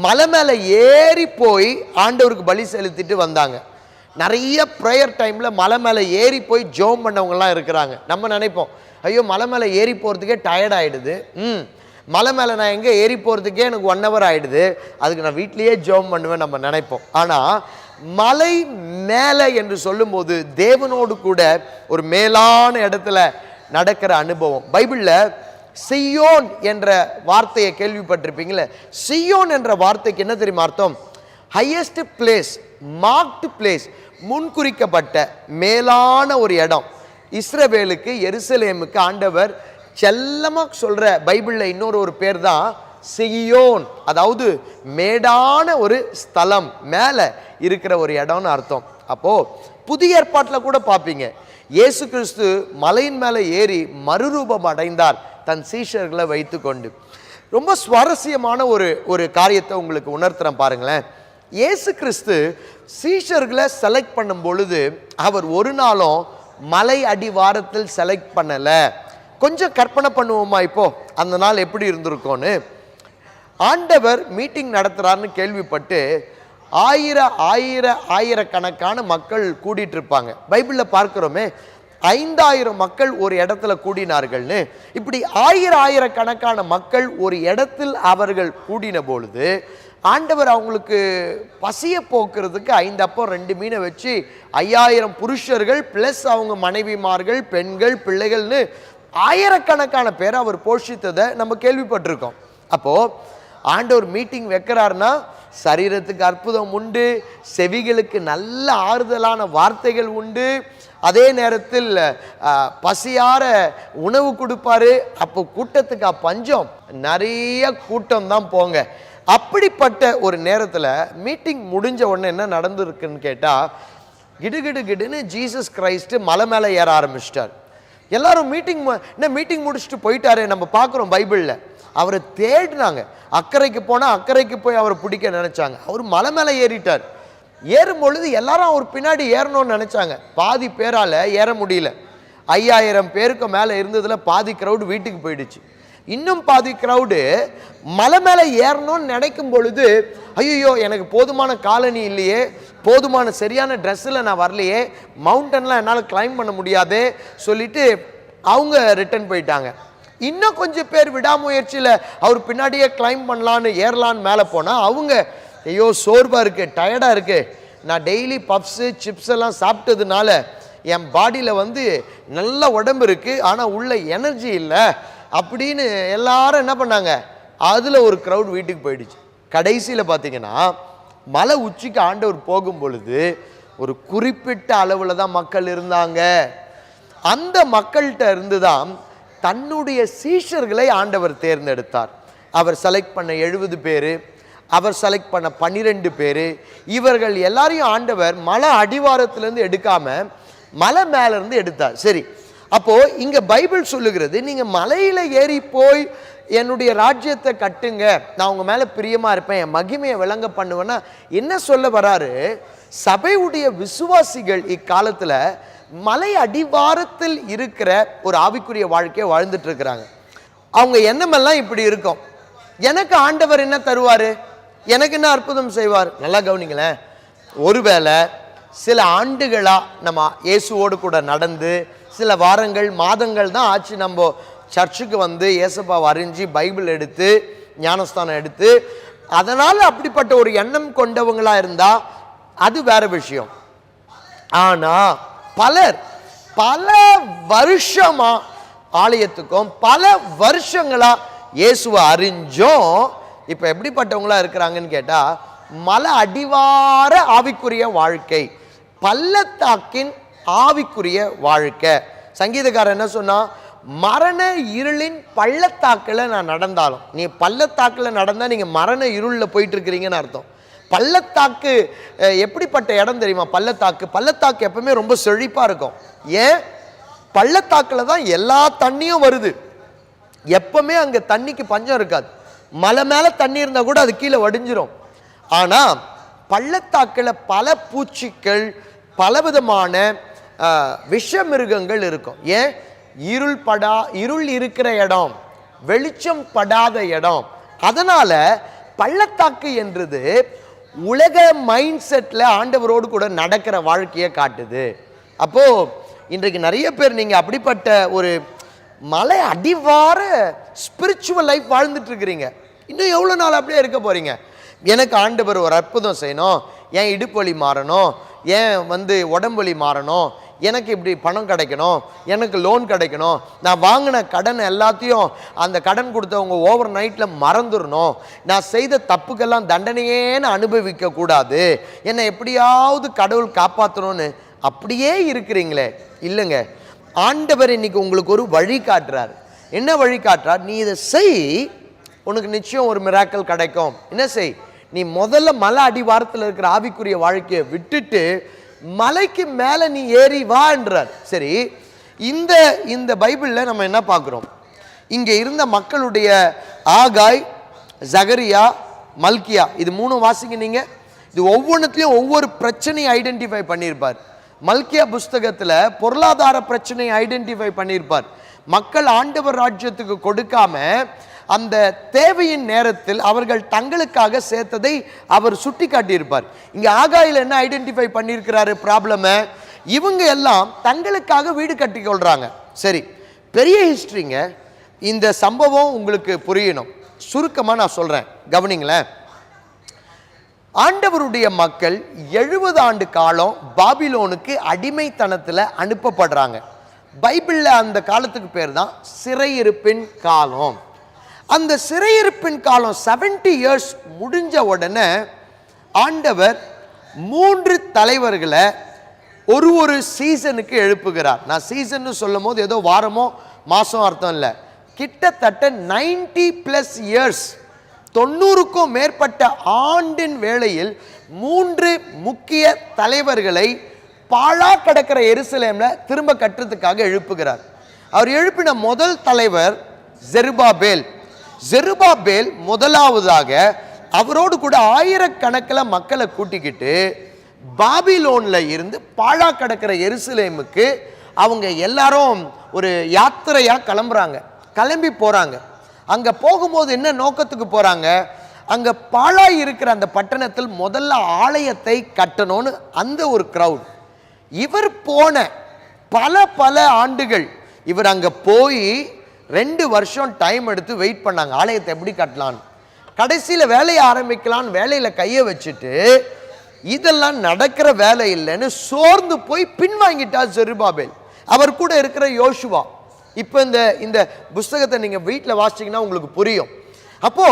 மலை மேலே ஏறி போய் ஆண்டவருக்கு பலி செலுத்திட்டு வந்தாங்க. நிறைய ப்ரேயர் டைமில் மலை மேலே ஏறி போய் ஜோம் பண்ணவங்கலாம் இருக்கிறாங்க. நம்ம நினைப்போம், ஐயோ மலை மேலே ஏறி போகிறதுக்கே டயர்ட் ஆகிடுது, மலை மேலே நான் எங்கே ஏறி போகிறதுக்கே எனக்கு 1 hour ஆகிடுது, அதுக்கு நான் வீட்லேயே ஜோம் பண்ணுவேன் நம்ம நினைப்போம். ஆனால் மலை மேலே என்று சொல்லும்போது தேவனோடு கூட ஒரு மேலான இடத்துல நடக்கிற அனுபவம். பைபிளில் சியோன் என்ற வார்த்தையை கேள்விப்பட்டிருப்பீங்களே. சியோன் என்ற வார்த்தைக்கு என்ன தெரியுமா அர்த்தம்? ஹையஸ்ட் பிளேஸ், மார்க்டு பிளேஸ், முன்குறிக்கப்பட்ட மேலான ஒரு இடம். இஸ்ரவேலுக்கு எருசலேமுக்கு ஆண்டவர் செல்லமா சொல்ற பைபிளில் இன்னொரு பேர் தான் சியோன். அதாவது மேடான ஒரு ஸ்தலம், மேலே இருக்கிற ஒரு இடம்னு அர்த்தம். அப்போ புதிய ஏற்பாட்டில் கூட பார்ப்பீங்க, இயேசு கிறிஸ்து மலையின் மேலே ஏறி மறுரூபம் அடைந்தார் தன் சீஷர்களை வைத்து கொண்டு. ரொம்ப சுவாரஸ்யமான ஒரு காரியத்தை உங்களுக்கு உணர்த்துறேன் பாருங்களேன். இயேசு கிறிஸ்து சீஷர்களை செலக்ட் பண்ணும் பொழுது அவர் ஒரு நாளும் மலை அடிவாரத்தில் செலக்ட் பண்ணலை. கொஞ்சம் கற்பனை பண்ணுவோமா இப்போ அந்த நாள் எப்படி இருந்திருக்கோன்னு. ஆண்டவர் மீட்டிங் நடத்துகிறாருன்னு கேள்விப்பட்டு ஆயிரக்கணக்கான மக்கள் கூடிட்டு இருப்பாங்க. பைபிளில் பார்க்கிறோமே, 5000 மக்கள் ஒரு இடத்துல கூடினார்கள்னு. இப்படி ஆயிரக்கணக்கான மக்கள் ஒரு இடத்தில் அவர்கள் கூடின பொழுது ஆண்டவர் அவங்களுக்கு பசியை போக்குறதுக்கு 5 அப்பம் 2 மீனை வச்சு 5000 புருஷர்கள் பிளஸ் அவங்க மனைவிமார்கள், பெண்கள், பிள்ளைகள்னு ஆயிரக்கணக்கான பேர் அவர் போஷித்ததை நம்ம கேள்விப்பட்டிருக்கோம். அப்போ ஆண்டவர் மீட்டிங் வைக்கிறாருன்னா சரீரத்துக்கு அற்புதம் உண்டு, செவிகளுக்கு நல்ல ஆறுதலான வார்த்தைகள் உண்டு, அதே நேரத்தில் பசியார உணவு கொடுப்பாரு. அப்போ கூட்டத்துக்கு பஞ்சம், நிறைய கூட்டம் தான் போங்க. அப்படிப்பட்ட ஒரு நேரத்தில் மீட்டிங் முடிஞ்ச உடனே என்ன நடந்திருக்குன்னு கேட்டால், கிடுகிடுன்னு ஜீசஸ் கிரைஸ்ட் மலை மேலே ஏற ஆரம்பிச்சிட்டார். எல்லாரும் மீட்டிங் முடிச்சுட்டு போயிட்டாரு. நம்ம பார்க்குறோம் பைபிளில் அவரை தேடினாங்க. அக்கறைக்கு போனால் அக்கறைக்கு போய் அவரை பிடிக்க நினைச்சாங்க. அவர் மலை மேலே ஏறிட்டார். ஏறும் பொழுது எல்லாரும் அவர் பின்னாடி ஏறணும்னு நினைச்சாங்க. பாதி பேரால் ஏற முடியல. 5000 பேருக்கு மேலே இருந்ததுல பாதி க்ரௌடு வீட்டுக்கு போயிடுச்சு. இன்னும் பாதி க்ரௌடு மலை மேலே ஏறணும்னு நினைக்கும் பொழுது, ஐயோ எனக்கு போதுமான காலனி இல்லையே, போதுமான சரியான ட்ரெஸ்ஸில் நான் வரலையே, மவுண்டன்லாம் என்னால் கிளைம் பண்ண முடியாதே சொல்லிட்டு அவங்க ரிட்டர்ன் போயிட்டாங்க. இன்னும் கொஞ்சம் பேர் விடாமுயற்சியில் அவர் பின்னாடியே கிளைம் பண்ணலான்னு ஏறலான்னு மேலே போனால் அவங்க, ஐயோ சோர்வாக இருக்குது, டயர்டாக இருக்குது, நான் டெய்லி பப்ஸு சிப்ஸ் எல்லாம் சாப்பிட்டதுனால என் பாடியில் நல்ல உடம்பு இருக்குது, ஆனால் உள்ள எனர்ஜி இல்லை அப்படின்னு எல்லாரும் என்ன பண்ணாங்க, அதில் ஒரு க்ரௌட் வீட்டுக்கு போயிடுச்சு. கடைசியில் பார்த்தீங்கன்னா மலை உச்சிக்கு ஆண்டவர் போகும் பொழுது ஒரு குறிப்பிட்ட அளவில் தான் மக்கள் இருந்தாங்க. அந்த மக்கள்கிட்ட இருந்து தான் தன்னுடைய சீஷர்களை ஆண்டவர் தேர்ந்தெடுத்தார். அவர் செலக்ட் பண்ண 70 பேர், அவர் செலக்ட் பண்ண 12 பேர், இவர்கள் எல்லாரையும் ஆண்டவர் மலை அடிவாரத்திலேருந்து எடுக்காம மலை மேலேருந்து எடுத்தார். சரி, அப்போ இங்க பைபிள் சொல்லுகிறது, நீங்க மலையில ஏறி போய் என்னுடைய ராஜ்யத்தை கட்டுங்க, நான் உங்க மேல பிரியமா இருப்பேன், என் மகிமையை விளங்க பண்ணுவேன்னா என்ன சொல்ல வராரு? சபையுடைய விசுவாசிகள் இக்காலத்துல மலை அடிவாரத்தில் இருக்கிற ஒரு ஆவிக்குரிய வாழ்க்கையை வாழ்ந்துட்டு இருக்கிறாங்க. அவங்க எண்ணமெல்லாம் இப்படி இருக்கும், எனக்கு ஆண்டவர் என்ன தருவாரு, எனக்கு என்ன அற்புதம் செய்வார். நல்லா கவனிங்களேன், ஒருவேளை சில ஆண்டுகளா நம்ம இயேசுவோடு கூட நடந்து சில வாரங்கள் மாதங்கள் தான் ஆச்சு நம்ம சர்ச்சுக்கு இயேசப்பாவை அறிஞ்சு பைபிள் எடுத்து ஞானஸ்தானம் எடுத்து, அதனால் அப்படிப்பட்ட ஒரு எண்ணம் கொண்டவங்களா இருந்தா அது வேற விஷயம். ஆனா பல வருஷமா ஆலயத்துக்கும் பல வருஷங்களா இயேசுவை அறிஞ்சோம் இப்ப எப்படிப்பட்டவங்களா இருக்கிறாங்கன்னு கேட்டா, மலை அடிவார ஆவிக்குரிய வாழ்க்கை, பள்ளத்தாக்கின் ஆவிக்குரிய வாழ்க்கை. சங்கீதக்காரன் என்ன சொன்னா, மரண இருளின் பள்ளத்தாக்குல நான் நடந்தாலும், நீ பள்ளத்தாக்குல நடந்தா நீங்க மரண இருள்ல போயிட்டு இருக்கிறீங்கன்னு அர்த்தம். பள்ளத்தாக்கு எப்படிப்பட்ட இடம் தெரியுமா? பள்ளத்தாக்கு எப்பவுமே ரொம்ப செழிப்பா இருக்கும். ஏன்? பள்ளத்தாக்குல தான் எல்லா தண்ணியும் வருது. எப்பவுமே அங்க தண்ணிக்கு பஞ்சம் இருக்காது. மலை மேல தண்ணி இருந்தா கூட அது கீழே வடிஞ்சிரும். ஆனா பள்ளத்தாக்குல பல பூச்சிகள், பலவிதமான விஷ மிருகங்கள் இருக்கும். ஏன்? இருள் இருக்கிற இடம், வெளிச்சம் படாத இடம். அதனால பள்ளத்தாக்கு என்றது உலக மைண்ட் செட்ல ஆண்டவரோடு கூட நடக்கிற வாழ்க்கையை காட்டுது. அப்போ இன்றைக்கு நிறைய பேர் நீங்க அப்படிப்பட்ட ஒரு மலை அடிவார ஸ்பிரிச்சுவல் லைஃப் வாழ்ந்துட்டு இருக்கிறீங்க. இன்னும் எவ்வளவு நாள் அப்படியே இருக்க போறீங்க? எனக்கு ஆண்டவர் ஒரு அற்புதம் செய்யணும், என் இடுப்பொலி மாறணும், ஏன் உடம்பொலி மாறணும், எனக்கு இப்படி பணம் கிடைக்கணும், எனக்கு லோன் கிடைக்கணும், நான் வாங்கின கடன் எல்லாத்தையும் அந்த கடன் கொடுத்தவங்க ஓவர் நைட்டில் மறந்துடணும், நான் செய்த தப்புக்கெல்லாம் தண்டனையேன்னு அனுபவிக்க கூடாது, என்னை எப்படியாவது கடவுள் காப்பாற்றணும்னு அப்படியே இருக்கிறீங்களே. இல்லைங்க, ஆண்டவர் இன்னைக்கு உங்களுக்கு ஒரு வழி காட்டுறார். என்ன வழி காட்டுறார்? நீ இதை செய், உனக்கு நிச்சயம் ஒரு மிராக்கல் கிடைக்கும். என்ன செய்? நீ முதல்ல மலை அடிவாரத்தில் இருக்கிற ஆவிக்குரிய வாழ்க்கையை விட்டுட்டு மலைக்கு மேலே நீ ஏறி வா என்றார். சரி, இந்த பைபிளில் நம்ம என்ன பார்க்குறோம்? இங்கே இருந்த மக்களுடைய ஆகாய், ஜகரியா, மல்கியா, இது 3 வாசிங்க நீங்க. இது ஒவ்வொன்றுத்தையும் ஒவ்வொரு பிரச்சனையை ஐடென்டிஃபை பண்ணியிருப்பார். மல்கியா புஸ்தகத்தில் பொருளாதார பிரச்சனையை ஐடென்டிஃபை பண்ணியிருப்பார். மக்கள் ஆண்டவர் ராஜ்யத்துக்கு கொடுக்காம அந்த தேவையின் நேரத்தில் அவர்கள் தங்களுக்காக சேர்த்ததை அவர் சுட்டி காட்டியிருப்பார். இங்க ஆகாயில் என்ன ஐடென்டிஃபை பண்ணியிருக்கிறாரு ப்ராப்ளம? இவங்க எல்லாம் தங்களுக்காக வீடு கட்டி கொள்றாங்க. சரி, பெரிய ஹிஸ்டரிங்க. இந்த சம்பவம் உங்களுக்கு புரியணும், சுருக்கமா நான் சொல்றேன், கவனிங்களேன். ஆண்டவருடைய மக்கள் 70 ஆண்டு காலம் பாபிலோனுக்கு அடிமைத்தனத்தில் அனுப்பப்படுறாங்க. பைபிளில் அந்த காலத்துக்கு பேர் தான் சிறையிருப்பின் காலம். அந்த சிறையிருப்பின் காலம் 70 இயர்ஸ் முடிஞ்ச உடனே ஆண்டவர் 3 தலைவர்களை ஒரு சீசனுக்கு எழுப்புகிறார். நான் சீசன் சொல்லும் போது ஏதோ வாரமோ மாசம் அர்த்தம் இல்லை, கிட்டத்தட்ட 90+ இயர்ஸ் 90க்கும் மேற்பட்ட ஆண்டின் வேளையில் 3 முக்கிய தலைவர்களை பாழா கிடக்கிற எருசலேம்ல திரும்ப கட்டுறதுக்காக எழுப்புகிறார். அவர் எழுப்பின முதல் தலைவர் ஜெருபாபேல். ஜெருபாபேல் முதலாவதாக அவரோடு கூட ஆயிரக்கணக்கில் மக்களை கூட்டிக்கிட்டு பாபிலோன்ல இருந்து பாழா கிடக்கிற எருசலேமுக்கு அவங்க எல்லாரும் ஒரு யாத்திரையா கிளம்பி போறாங்க. அங்க போகும்போது என்ன நோக்கத்துக்கு போறாங்க? அங்க பாழாய் இருக்கிற அந்த பட்டணத்தில் முதல்ல ஆலயத்தை கட்டணும்னு அந்த ஒரு கிரவுட். இவர் போன பல ஆண்டுகள் இவர் அங்க போய் 2 வருஷம் டைம் எடுத்து வெயிட் பண்ணாங்க, ஆலயத்தை எப்படி கட்டலான்னு. கடைசியில வேலையை ஆரம்பிக்கலான்னு வேலையில கையை வச்சுட்டு இதெல்லாம் நடக்கிற வேலை இல்லைன்னு சோர்ந்து போய் பின்வாங்கிட்டார் ஜெருபாபேல். அவர் கூட இருக்கிற யோசுவா. இப்போ இந்த புஸ்தகத்தை நீங்க வீட்டில் வாசிச்சீங்கன்னா உங்களுக்கு புரியும். அப்போ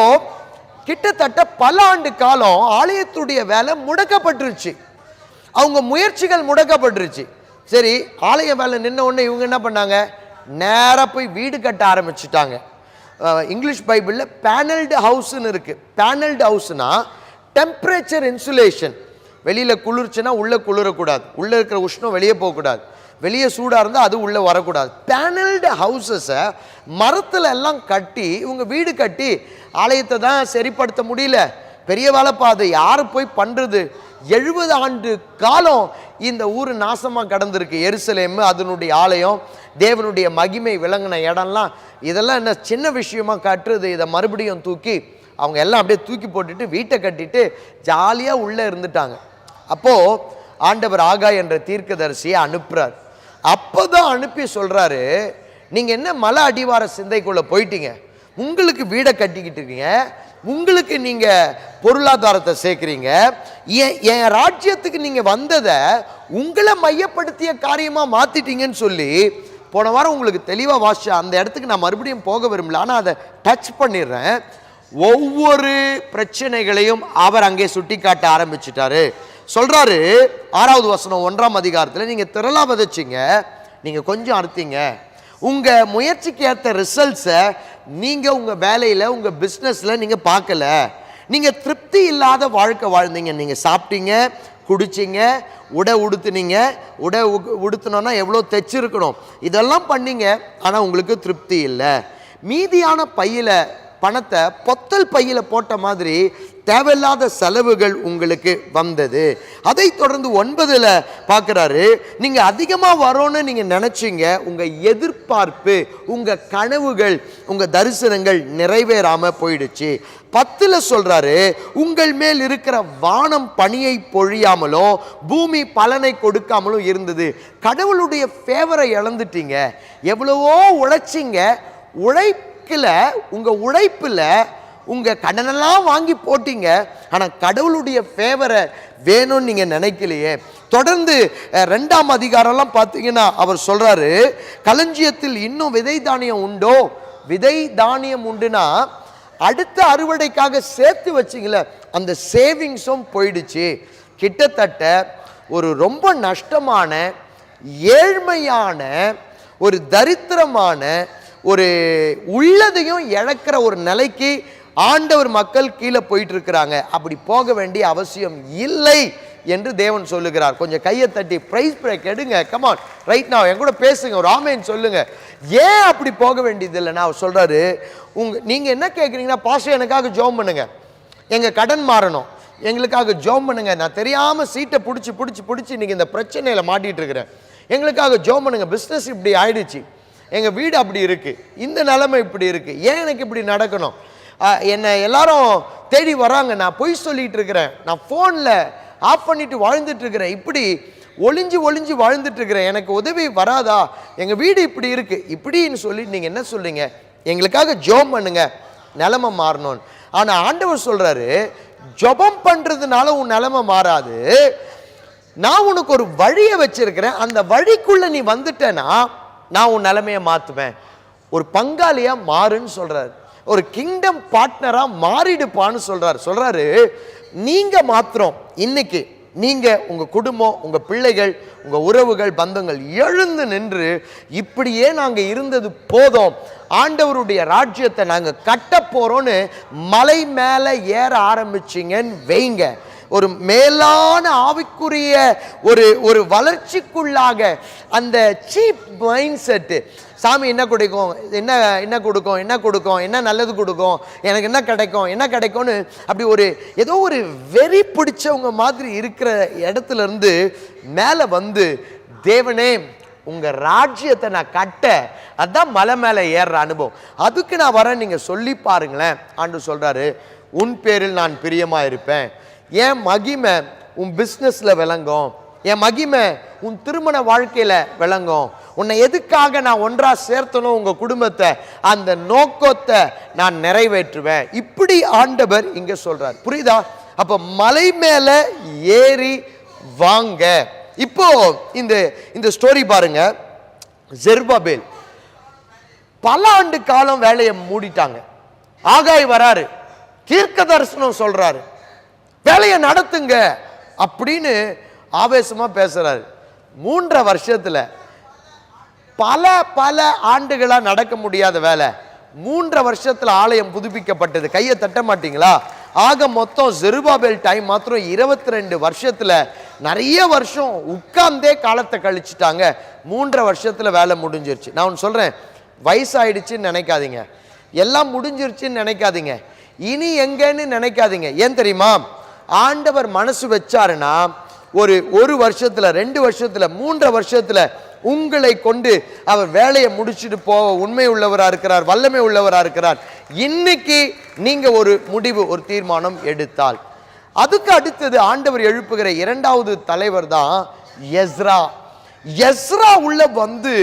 கிட்டத்தட்ட பல ஆண்டு காலம் ஆலயத்துடைய வேலை முடக்கப்பட்டுருச்சு, அவங்க முயற்சிகள் முடக்கப்பட்டுருச்சு. சரி, ஆலய வேலை நின்ன உடனே இவங்க என்ன பண்ணாங்க? நேராக போய் வீடு கட்ட ஆரம்பிச்சுட்டாங்க. இங்கிலீஷ் பைபிளில் பேனல்டு ஹவுஸ்ன்னு இருக்கு. Panelled ஹவுஸ்னா temperature insulation. வெளியில் குளிர்ச்சுன்னா உள்ளே குளிரக்கூடாது, உள்ளே இருக்கிற உஷ்ணம் வெளியே போகக்கூடாது, வெளியே சூடாக இருந்தால் அது உள்ளே வரக்கூடாது. பேனல்டு ஹவுசஸை மரத்தில் எல்லாம் கட்டி இவங்க வீடு கட்டி ஆலயத்தை தான் சரிப்படுத்த முடியல. பெரிய வேலைப்பா, அது யார் போய் பண்ணுறது? 70 ஆண்டு காலம் இந்த ஊர் நாசமாக கடந்திருக்கு. எருசலேம், அதனுடைய ஆலயம், தேவனுடைய மகிமை விளங்கின இடம்லாம், இதெல்லாம் என்ன சின்ன விஷயமா காட்டுறது? இதை மறுபடியும் தூக்கி அவங்க எல்லாம் அப்படியே தூக்கி போட்டுட்டு வீட்டை கட்டிட்டு ஜாலியாக உள்ளே இருந்துட்டாங்க. அப்போது ஆண்டவர் ஆகாய் என்ற தீர்க்கதரிசியை அனுப்புகிறார். அப்போ தான் அனுப்பி சொல்கிறாரு, நீங்கள் என்ன மலை அடிவார சிந்தைக்குள்ளே போயிட்டீங்க, உங்களுக்கு வீடை கட்டிக்கிட்டு இருக்கீங்க, உங்களுக்கு நீங்கள் பொருளாதாரத்தை சேர்க்குறீங்க, என் ராஜ்யத்துக்கு நீங்கள் வந்ததை உங்களை மையப்படுத்திய காரியமாக மாற்றிட்டீங்கன்னு சொல்லி போன வாரம் உங்களுக்கு தெளிவாக வாசிச்ச அந்த இடத்துக்கு நான் மறுபடியும் போக விரும்பல, ஆனால் அதை டச் பண்ணிடுறேன். ஒவ்வொரு பிரச்சனைகளையும் அவர் அங்கே சுட்டி காட்ட ஆரம்பிச்சிட்டாரு. சொல்றாரு 6வது வசனம் 1ஆம் அதிகாரத்தில், நீங்க திரளா விதைச்சிங்க, நீங்க கொஞ்சம் அறுத்தீங்க, உங்க முயற்சிக்கு ஏற்ற ரிசல்ட்ஸை நீங்க உங்க வேலையில உங்க பிஸ்னஸ்ல நீங்க பார்க்கல, நீங்க திருப்தி இல்லாத வாழ்க்கை வாழ்ந்தீங்க. நீங்க சாப்பிட்டீங்க, குடிச்சிங்க, உடை உடுத்துனீங்க, உடை உடுத்தினோன்னா எவ்வளோ தைச்சிருக்கணும், இதெல்லாம் பண்ணீங்க, ஆனால் உங்களுக்கு திருப்தி இல்லை. மீதியான பையில பணத்தை பொத்தல் பையில போட்ட மாதிரி தேவையில்லாத செலவுகள் உங்களுக்கு வந்தது. அதை தொடர்ந்து 9ல் பார்க்குறாரு, நீங்க அதிகமா வரும்னு நீங்க நினைச்சீங்க, உங்க எதிர்பார்ப்பு, உங்க கனவுகள், உங்க தரிசனங்கள் நிறைவேறாம போயிடுச்சு. 10ல் சொல்றாரு, உங்கள் மேல் இருக்கிற வானம் பனியை பொழியாமலும் பூமி பலனை கொடுக்காமலும் இருந்தது. கடவுளுடைய ஃபேவரை இழந்துட்டீங்க. எவ்வளவோ உழைச்சிங்க, உங்க உழைப்புல உங்க கடனெல்லாம் வாங்கி போட்டீங்க, ஆனா கடவுளுடைய ஃபேவரை வேணும்னு நீங்க நினைக்கலையே. தொடர்ந்து 2ஆம் அதிகாரம்லாம் பார்த்தீங்கன்னா அவர் சொல்றாரு, களஞ்சியத்தில் இன்னும் விதை தானியம் உண்டோ? விதை தானியம் உண்டுனா அடுத்த அறுவடைக்காக சேர்த்து வச்சிங்களே, அந்த சேவிங்ஸும் போயிடுச்சு. கிட்டத்தட்ட ஒரு ரொம்ப நஷ்டமான, ஏழ்மையான, ஒரு தரித்திரமான, ஒரு உள்ளதையும் இழக்கிற ஒரு நிலைக்கு ஆண்டவர் மக்கள் கீழே போயிட்டு இருக்கிறாங்க. அப்படி போக வேண்டிய அவசியம் இல்லை என்று தேவன் சொல்லுகிறார். கொஞ்சம் கையை தட்டி பிரைஸ் பிரேக் எடுங்க. கமான், ரைட் நவ என் கூட பேசுங்க, ஒரு ஆமென் சொல்லுங்க. ஏன் அப்படி போக வேண்டியது இல்லைன்னா அவர் சொல்றாரு, நீங்க என்ன கேட்குறீங்கன்னா, பாஸ்டர் எனக்காக ஜெபம் பண்ணுங்க, எங்க கடன் மாறணும், எங்களுக்காக ஜெபம் பண்ணுங்க, நான் தெரியாம சீட்டை பிடிச்சி இன்னைக்கு இந்த பிரச்சனையில மாட்டிட்டு இருக்கிறேன், எங்களுக்காக ஜெபம் பண்ணுங்க, பிஸ்னஸ் இப்படி ஆயிடுச்சு, எங்கள் வீடு அப்படி இருக்குது, இந்த நிலைமை இப்படி இருக்குது, ஏன் எனக்கு இப்படி நடக்கணும், என்னை எல்லாரும் தேடி வராங்க, நான் பொய் சொல்லிட்டு இருக்கிறேன், நான் ஃபோனில் ஆஃப் பண்ணிட்டு வாழ்ந்துட்டு இருக்கிறேன், இப்படி ஒளிஞ்சு வாழ்ந்துட்டு இருக்கிறேன், எனக்கு உதவி வராதா, எங்கள் வீடு இப்படி இருக்குது, இப்படின்னு சொல்லி நீங்கள் என்ன சொல்றீங்க, எங்களுக்காக ஜெபம் பண்ணுங்க, நிலைமை மாறணும். ஆனால் ஆண்டவர் சொல்கிறாரு, ஜெபம் பண்ணுறதுனால உன் நிலைமை மாறாது, நான் உனக்கு ஒரு வழியை வச்சிருக்கிறேன், அந்த வழிக்குள்ளே நீ வந்துட்டேன்னா நான் உன் நிலைமையை மாற்றுவேன், ஒரு பங்காளியா மாறுன்னு சொல்றாரு, ஒரு கிங்டம் பார்ட்னரா மாறிடுப்பான்னு சொல்றாரு. நீங்க மாத்திரம் இன்னைக்கு நீங்க உங்க குடும்பம், உங்க பிள்ளைகள், உங்க உறவுகள், பந்தங்கள் எழுந்து நின்று இப்படியே நாங்க இருந்தது போதும், ஆண்டவருடைய ராஜ்யத்தை நாங்க கட்ட போறோம்னு மலை மேல ஏற ஆரம்பிச்சிங்கன்னு வைங்க, ஒரு மேலான ஆவிக்குரிய ஒரு வளர்ச்சிக்குள்ளாக அந்த சீப் மைண்ட் செட்டு, சாமி என்ன கொடுக்கும், என்ன கொடுக்கும், என்ன நல்லது கொடுக்கும், எனக்கு என்ன கிடைக்கும்னு அப்படி ஏதோ ஒரு வெறி பிடிச்சவங்க மாதிரி இருக்கிற இடத்துல இருந்து மேலே வந்து, தேவனே உங்க ராஜ்யத்தை நான் கட்ட, அதான் மலை மேலே ஏறுற அனுபவம், அதுக்கு நான் வரேன் நீங்க சொல்லி பாருங்களேன். ஆண்டவர் சொல்றாரு, உன் பேரில் நான் பிரியமா இருப்பேன், என் மகிமை உன் பிஸ்னஸ்ல விளங்கும், என் மகிமை உன் திருமண வாழ்க்கையில விளங்கும், உன்னை எதுக்காக நான் ஒன்றா சேர்த்தனும் உங்க குடும்பத்தை, அந்த நோக்கத்தை நான் நிறைவேற்றுவேன். இப்படி ஆண்டவர் இங்க சொல்றார். புரியுதா? அப்ப மலை மேல ஏறி வாங்க. இப்போ இந்த ஸ்டோரி பாருங்க. செருபாபேல் பல ஆண்டு காலம் வேலையை மூடிட்டாங்க. ஆகாய் வராரு, தீர்க்க தரிசனம் சொல்றாரு, வேலையை நடத்துங்க அப்படின்னு ஆவேசமா பேசுறாரு. 3 வருஷத்துல பல ஆண்டுகளா நடக்க முடியாத வேலை 3 வருஷத்துல ஆலயம் புதுப்பிக்கப்பட்டது. கையை தட்ட மாட்டீங்களா? ஆக மொத்தம் செருபாபேல் டைம் மாத்திரம் 22 வருஷத்துல நிறைய வருஷம் உட்கார்ந்தே காலத்தை கழிச்சுட்டாங்க. 3 வருஷத்துல வேலை முடிஞ்சிருச்சு. நான் ஒன்று சொல்றேன், வயசாயிடுச்சுன்னு நினைக்காதீங்க, எல்லாம் முடிஞ்சிருச்சுன்னு நினைக்காதீங்க, இனி எங்கன்னு நினைக்காதீங்க. ஏன் தெரியுமா? ஆண்டவர் மனசு வச்சாருன்னா ஒரு வருஷத்துல, 2 வருஷத்துல, 3 வருஷத்துல உங்களை கொண்டு அவர் வேலையை முடிச்சுட்டு போக உண்மை உள்ளவரா இருக்கிறார், வல்லமை உள்ளவரா இருக்கிறார். இன்னைக்கு நீங்க ஒரு முடிவு, ஒரு தீர்மானம் எடுத்தால், அதுக்கு அடுத்தது ஆண்டவர் எழுப்புகிற 2வது தலைவர் தான் எஸ்ரா. எஸ்ரா உள்ள வந்து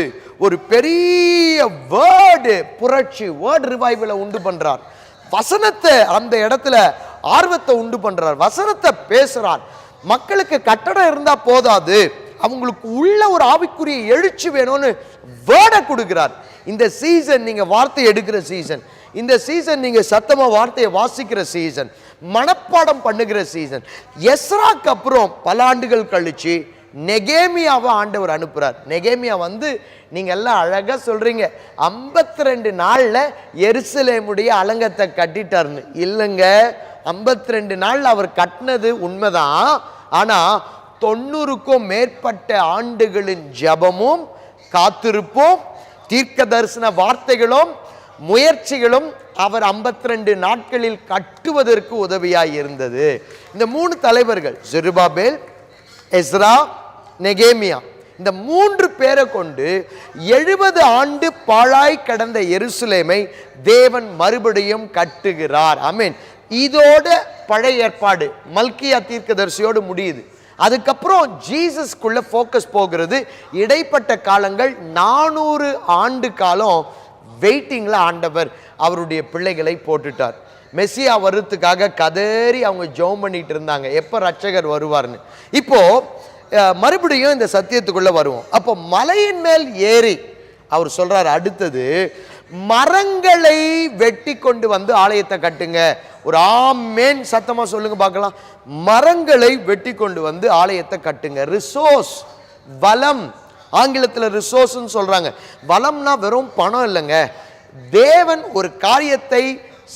ஒரு பெரிய வேர்டு புரட்சி, வேர்ட் ரிவைவலை உண்டு பண்றார். வசனத்தை அந்த இடத்துல ஆர்வத்தை உண்டு பண்றார், வசனத்தை பேசுறார். மக்களுக்கு கட்டடம் இருந்தா போதாது, அவங்களுக்கு உள்ள ஒரு ஆவிக்குரிய எழுச்சி வேணும்னு வேர்டை கொடுக்கிறார். இந்த சீசன் நீங்க வார்த்தை எடுக்கிற சீசன், இந்த சீசன் நீங்க சத்தமா வார்த்தையை வாசிக்கிற சீசன், மனப்பாடம் பண்ணுகிற சீசன். எஸ்ராக்கு அப்புறம் பல ஆண்டுகள் கழிச்சு நெகேமியாவை ஆண்டவர் அனுப்புறார். நெகேமியா வந்து, நீங்க எல்லாம் அழகா சொல்றீங்க 52 நாள்ல எருசலேமுடைய அலங்கத்தை கட்டிட்டாருன்னு. இல்லைங்க, 52 நாள் அவர் கட்டினது உண்மைதான். ஆனா 90க்கும் மேற்பட்ட ஆண்டுகளின் ஜபமும் காத்திருப்பும் தீர்க்க தரிசன வார்த்தைகளும் முயற்சிகளும் அவர் 52 நாட்களில் கட்டுவதற்கு உதவியாய் இருந்தது. இந்த 3 தலைவர்கள், செருபாபேல், எஸ்ரா, நெகேமியா, இந்த 3 பேரை கொண்டு 70 ஆண்டு பாழாய் கடந்த எருசலேமை தேவன் மறுபடியும் கட்டுகிறார். ஆமென். இதோட பழைய ஏற்பாடு மல்கியா தீர்க்கதரிசியோடு முடியுது. அதுக்கப்புறம் ஜீசஸ்குள்ள ஃபோக்கஸ் போகிறது. இடைப்பட்ட காலங்கள் 400 ஆண்டு காலம் வெயிட்டிங்ல ஆண்டவர் அவருடைய பிள்ளைகளை போட்டுட்டார். மெசியா வருவதுக்காக கதறி அவங்க ஜெபம் பண்ணிட்டு இருந்தாங்க, எப்போ ரட்சகர் வருவார்னு. இப்போ மறுபடியும் இந்த சத்தியத்துக்குள்ள வருவோம். அப்போ மலையின் மேல் ஏறி அவர் சொல்றாரு, அடுத்தது மரங்களை வெட்டி கொண்டு வந்து ஆலயத்தை கட்டுங்க. ஒரு ஆமேன் சத்தமா சொல்லுங்க பார்க்கலாம். மரங்களை வெட்டி கொண்டு வந்து ஆலயத்தை கட்டுங்க. ரிசோர்ஸ், வளம், ஆங்கிலத்தில் ரிசோர்ஸ்ன்னு சொல்றாங்க. வளம்னா வெறும் பணம் இல்லைங்க. தேவன் ஒரு காரியத்தை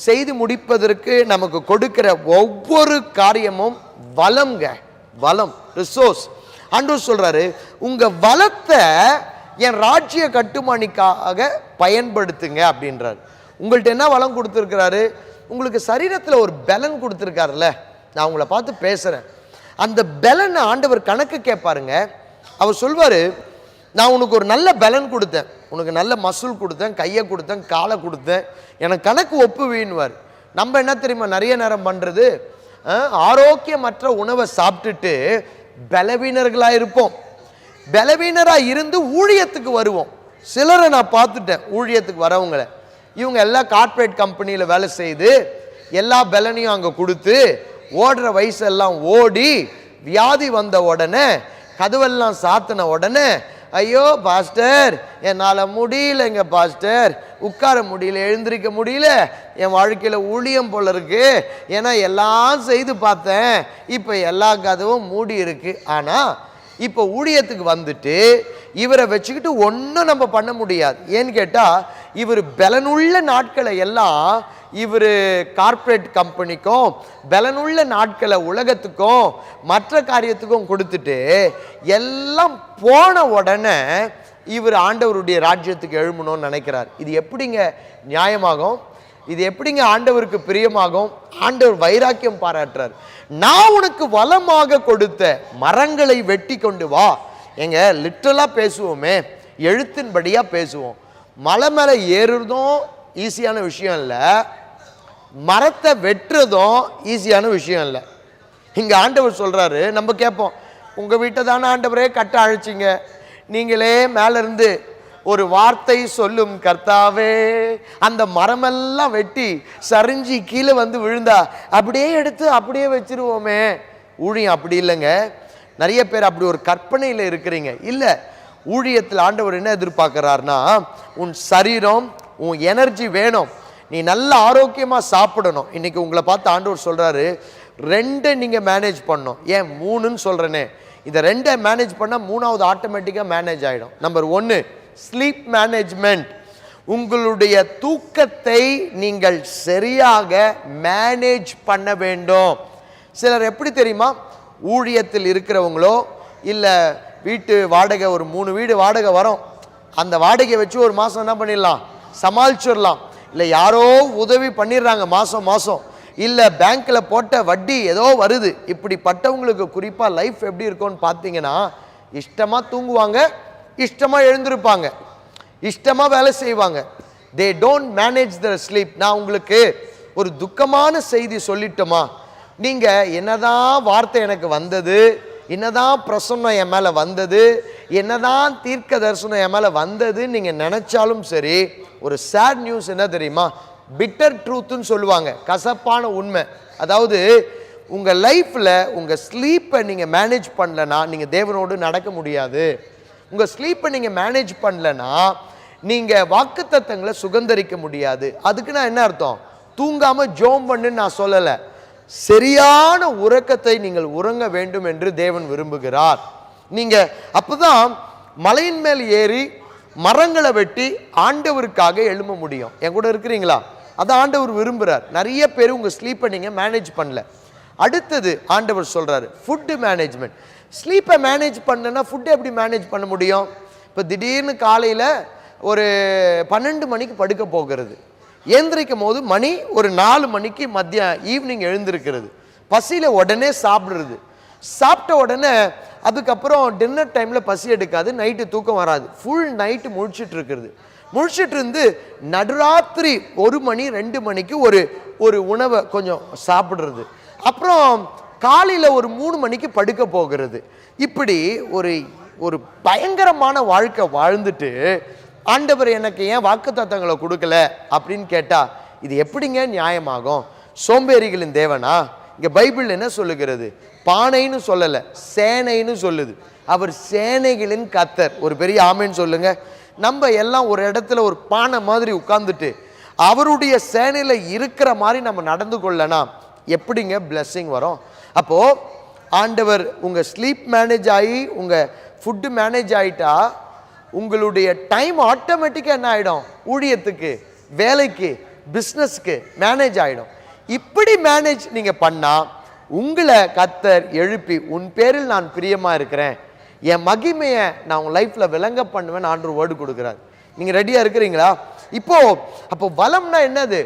செய்து முடிப்பதற்கு நமக்கு கொடுக்கிற ஒவ்வொரு காரியமும் வளம்ங்க, வளம், ரிசோர்ஸ். ஆண்டவர் சொல்றாரு, உங்க வளத்தை என் ராஜ்ய கட்டுமானிக்காக பயன்படுத்துங்க அப்படின்றார். உங்கள்கிட்ட என்ன வளம் கொடுத்துருக்கிறாரு? உங்களுக்கு சரீரத்தில் ஒரு பலன் கொடுத்துருக்காருல்ல. நான் உங்களை பார்த்து பேசுகிறேன். அந்த பலனை ஆண்டவர் கணக்கு கேட்பாருங்க. அவர் சொல்வார், நான் உனக்கு ஒரு நல்ல பலன் கொடுத்தேன், உனக்கு நல்ல மசூல் கொடுத்தேன், கையை கொடுத்தேன், காலை கொடுத்தேன், எனக்கு கணக்கு ஒப்புவீன்வார். நம்ம என்ன தெரியுமா நிறைய நேரம் பண்ணுறது? ஆரோக்கியமற்ற உணவை சாப்பிட்டுட்டு பலவீனர்களாக இருப்போம். பலவீனராக இருந்து ஊழியத்துக்கு வருவோம். சிலரை நான் பார்த்துட்டேன், ஊழியத்துக்கு வரவங்களை, இவங்க எல்லாம் கார்ப்பரேட் கம்பெனியில் வேலை செய்து எல்லா பலனையும் அங்கே கொடுத்து ஓடுற வயசெல்லாம் ஓடி வியாதி வந்த உடனே கதவெல்லாம் சாத்தின உடனே ஐயோ பாஸ்டர் என்னால் முடியலைங்க பாஸ்டர், உட்கார முடியல, எழுந்திருக்க முடியல, என் வாழ்க்கையில் ஊழியம் போல இருக்கு, ஏன்னா எல்லாம் செய்து பார்த்தேன், இப்போ எல்லா கதவும் மூடி இருக்கு. ஆனால் இப்போ ஊழியத்துக்கு வந்துட்டு இவரை வச்சுக்கிட்டு ஒன்றும் நம்ம பண்ண முடியாது. ஏன்னு கேட்டால் இவர் பலனுள்ள நாட்களை எல்லாம் இவர் கார்ப்பரேட் கம்பெனிக்கும் பலனுள்ள நாட்களை உலகத்துக்கும் மற்ற காரியத்துக்கும் கொடுத்துட்டு எல்லாம் போன உடனே இவர் ஆண்டவருடைய ராஜ்யத்துக்கு எழுமணும்னு நினைக்கிறார். இது எப்படிங்க நியாயமாகும்? இது எப்படிங்க ஆண்டவருக்கு பிரியமாகும்? ஆண்டவர் வைராக்கியம் பாராட்டுறார். நான் உனக்கு வளமாக கொடுத்த மரங்களை வெட்டி கொண்டு வா. எங்க லிட்டரலாக பேசுவோமே, எழுத்தின்படியாக பேசுவோம். மலை மேலே ஏறுறதும் ஈஸியான விஷயம் இல்லை, மரத்தை வெட்டுறதும் ஈஸியான விஷயம் இல்லை. இங்கே ஆண்டவர் சொல்கிறாரு, நம்ம கேட்போம், உங்கள் வீட்டை தானே ஆண்டவரே கட்ட அழைச்சிங்க, நீங்களே மேலேருந்து ஒரு வார்த்தை சொல்லும் கர்த்தாவே, அந்த மரமெல்லாம் வெட்டி சரிஞ்சு கீழே வந்து விழுந்தா அப்படியே எடுத்து அப்படியே வச்சிருவோமே. ஊழியம் அப்படி இல்லைங்க. நிறைய பேர் அப்படி ஒரு கற்பனையில் இருக்கிறீங்க. இல்லை, ஊழியத்தில் ஆண்டவர் என்ன எதிர்பார்க்குறாருனா, உன் சரீரம், உன் எனர்ஜி வேணும், நீ நல்ல ஆரோக்கியமாக சாப்பிடணும். இன்னைக்கு உங்களை பார்த்து ஆண்டவர் சொல்கிறாரு, 2 நீங்கள் மேனேஜ் பண்ணணும். ஏன் 3ன்னு சொல்கிறேனே, இந்த 2 மேனேஜ் பண்ணால் 3வது ஆட்டோமேட்டிக்காக மேனேஜ் ஆகிடும். Number 1 sleep management. உங்களுடைய தூக்கத்தை நீங்கள் சரியாக மேனேஜ் பண்ண வேண்டும். சிலர் எப்படி தெரியுமா, ஊழியத்தில் இருக்கிறவங்களோ இல்லை வீட்டு வாடகை, ஒரு 3 வீடு வாடகை வரும், அந்த வாடகையை வச்சு ஒரு மாதம் என்ன பண்ணிடலாம், சமாளிச்சிடலாம். இல்லை யாரோ உதவி பண்ணிடுறாங்க மாதம் மாதம், இல்லை பேங்க்கில் போட்ட வட்டி ஏதோ வருது. இப்படிப்பட்டவங்களுக்கு குறிப்பாக லைஃப் எப்படி இருக்கும்னு பார்த்தீங்கன்னா, இஷ்டமாக தூங்குவாங்க, இஷ்டமாக எழுந்திருப்பாங்க, இஷ்டமாக வேலை செய்வாங்க. They don't manage their sleep. நான் உங்களுக்கு ஒரு துக்கமான செய்தி சொல்லிட்டோமா, நீங்கள் என்னதான் வார்த்தை எனக்கு வந்தது, என்னதான் பிரசன்னம் என் மேலே வந்தது, என்னதான் தீர்க்க தரிசனம் என் மேலே வந்தது நீங்கள் நினச்சாலும் சரி, ஒரு சேட் நியூஸ் என்ன தெரியுமா, பிட்டர் ட்ரூத்துன்னு சொல்லுவாங்க, கசப்பான உண்மை. அதாவது உங்கள் லைஃப்பில் உங்கள் ஸ்லீப்பை நீங்கள் மேனேஜ் பண்ணலன்னா நீங்கள் தேவனோடு நடக்க முடியாது. உங்கள் ஸ்லீப்பை நீங்கள் மேனேஜ் பண்ணலன்னா நீங்கள் வாக்குத்தத்தங்களை சுகந்தரிக்க முடியாது. அதுக்கு நான் என்ன அர்த்தம், தூங்காமல் ஜோம் பண்ணுன்னு நான் சொல்லலை, சரியான உறக்கத்தை நீங்கள் உறங்க வேண்டும் என்று தேவன் விரும்புகிறார். நீங்கள் அப்போதான் மலையின் மேல் ஏறி மரங்களை வெட்டி ஆண்டவருக்காக எழும்ப முடியும். என் கூட இருக்கிறீங்களா? அதை ஆண்டவர் விரும்புகிறார். நிறைய பேர் உங்கள் ஸ்லீப்பை நீங்கள் மேனேஜ் பண்ணல. அடுத்தது ஆண்டவர் சொல்கிறாரு ஃபுட்டு மேனேஜ்மெண்ட். ஸ்லீப்பை மேனேஜ் பண்ணனா ஃபுட்டை எப்படி மேனேஜ் பண்ண முடியும்? இப்போ திடீர்னு காலையில் ஒரு 12 மணிக்கு படுக்க போகிறது, ஏந்திரிக்கும் போது மணி ஒரு 4 மணிக்கு ஈவினிங் எழுந்திருக்கிறது, பசியில் உடனே சாப்பிட்றது, சாப்பிட்ட உடனே அதுக்கப்புறம் டின்னர் டைமில் பசி எடுக்காது, நைட்டு தூக்கம் வராது, ஃபுல் நைட்டு முழிச்சிட்டு இருக்கிறது, முழிச்சிட்டு இருந்து நடுராத்திரி 1 மணி 2 மணிக்கு ஒரு உணவை கொஞ்சம் சாப்பிட்றது, அப்புறம் காலையில் ஒரு 3 மணிக்கு படுக்க போகிறது. இப்படி ஒரு பயங்கரமான வாழ்க்கை வாழ்ந்துட்டு ஆண்டவர் எனக்கு ஏன் வாக்குத்தத்தங்களை கொடுக்கல அப்படின்னு கேட்டால் இது எப்படிங்க நியாயமாகும்? சோம்பேறிகளின் தேவனா? இங்கே பைபிள் என்ன சொல்லுகிறது? பானைன்னு சொல்லலை, சேனைன்னு சொல்லுது. அவர் சேனைகளின் கர்த்தர். ஒரு பெரிய ஆமேன்னு சொல்லுங்க. நம்ம எல்லாம் ஒரு இடத்துல ஒரு பானை மாதிரி உட்கார்ந்துட்டு அவருடைய சேனையில் இருக்கிற மாதிரி நம்ம நடந்து கொள்ளனா எப்படிங்க பிளெஸ்ஸிங் வரும்? அப்போது ஆண்டவர் உங்கள் ஸ்லீப் மேனேஜ் ஆகி உங்கள் ஃபுட்டு மேனேஜ் ஆகிட்டா உங்களுடைய டைம் ஆட்டோமேட்டிக்காக என்ன ஆகிடும்? ஊழியத்துக்கு, வேலைக்கு, பிஸ்னஸ்க்கு மேனேஜ் ஆகிடும். இப்படி மேனேஜ் நீங்கள் பண்ணால் உங்களை கர்த்தர் எழுப்பி உன் பேரில் நான் பிரியமாக இருக்கிறேன், என் மகிமையை நான் உங்கள் லைஃப்பில் விளங்க பண்ணுவேன் ஆண்டவர் வேர்டு கொடுக்குறாரு. நீங்கள் ரெடியாக இருக்கிறீங்களா? அப்போ வளம்னா என்னது?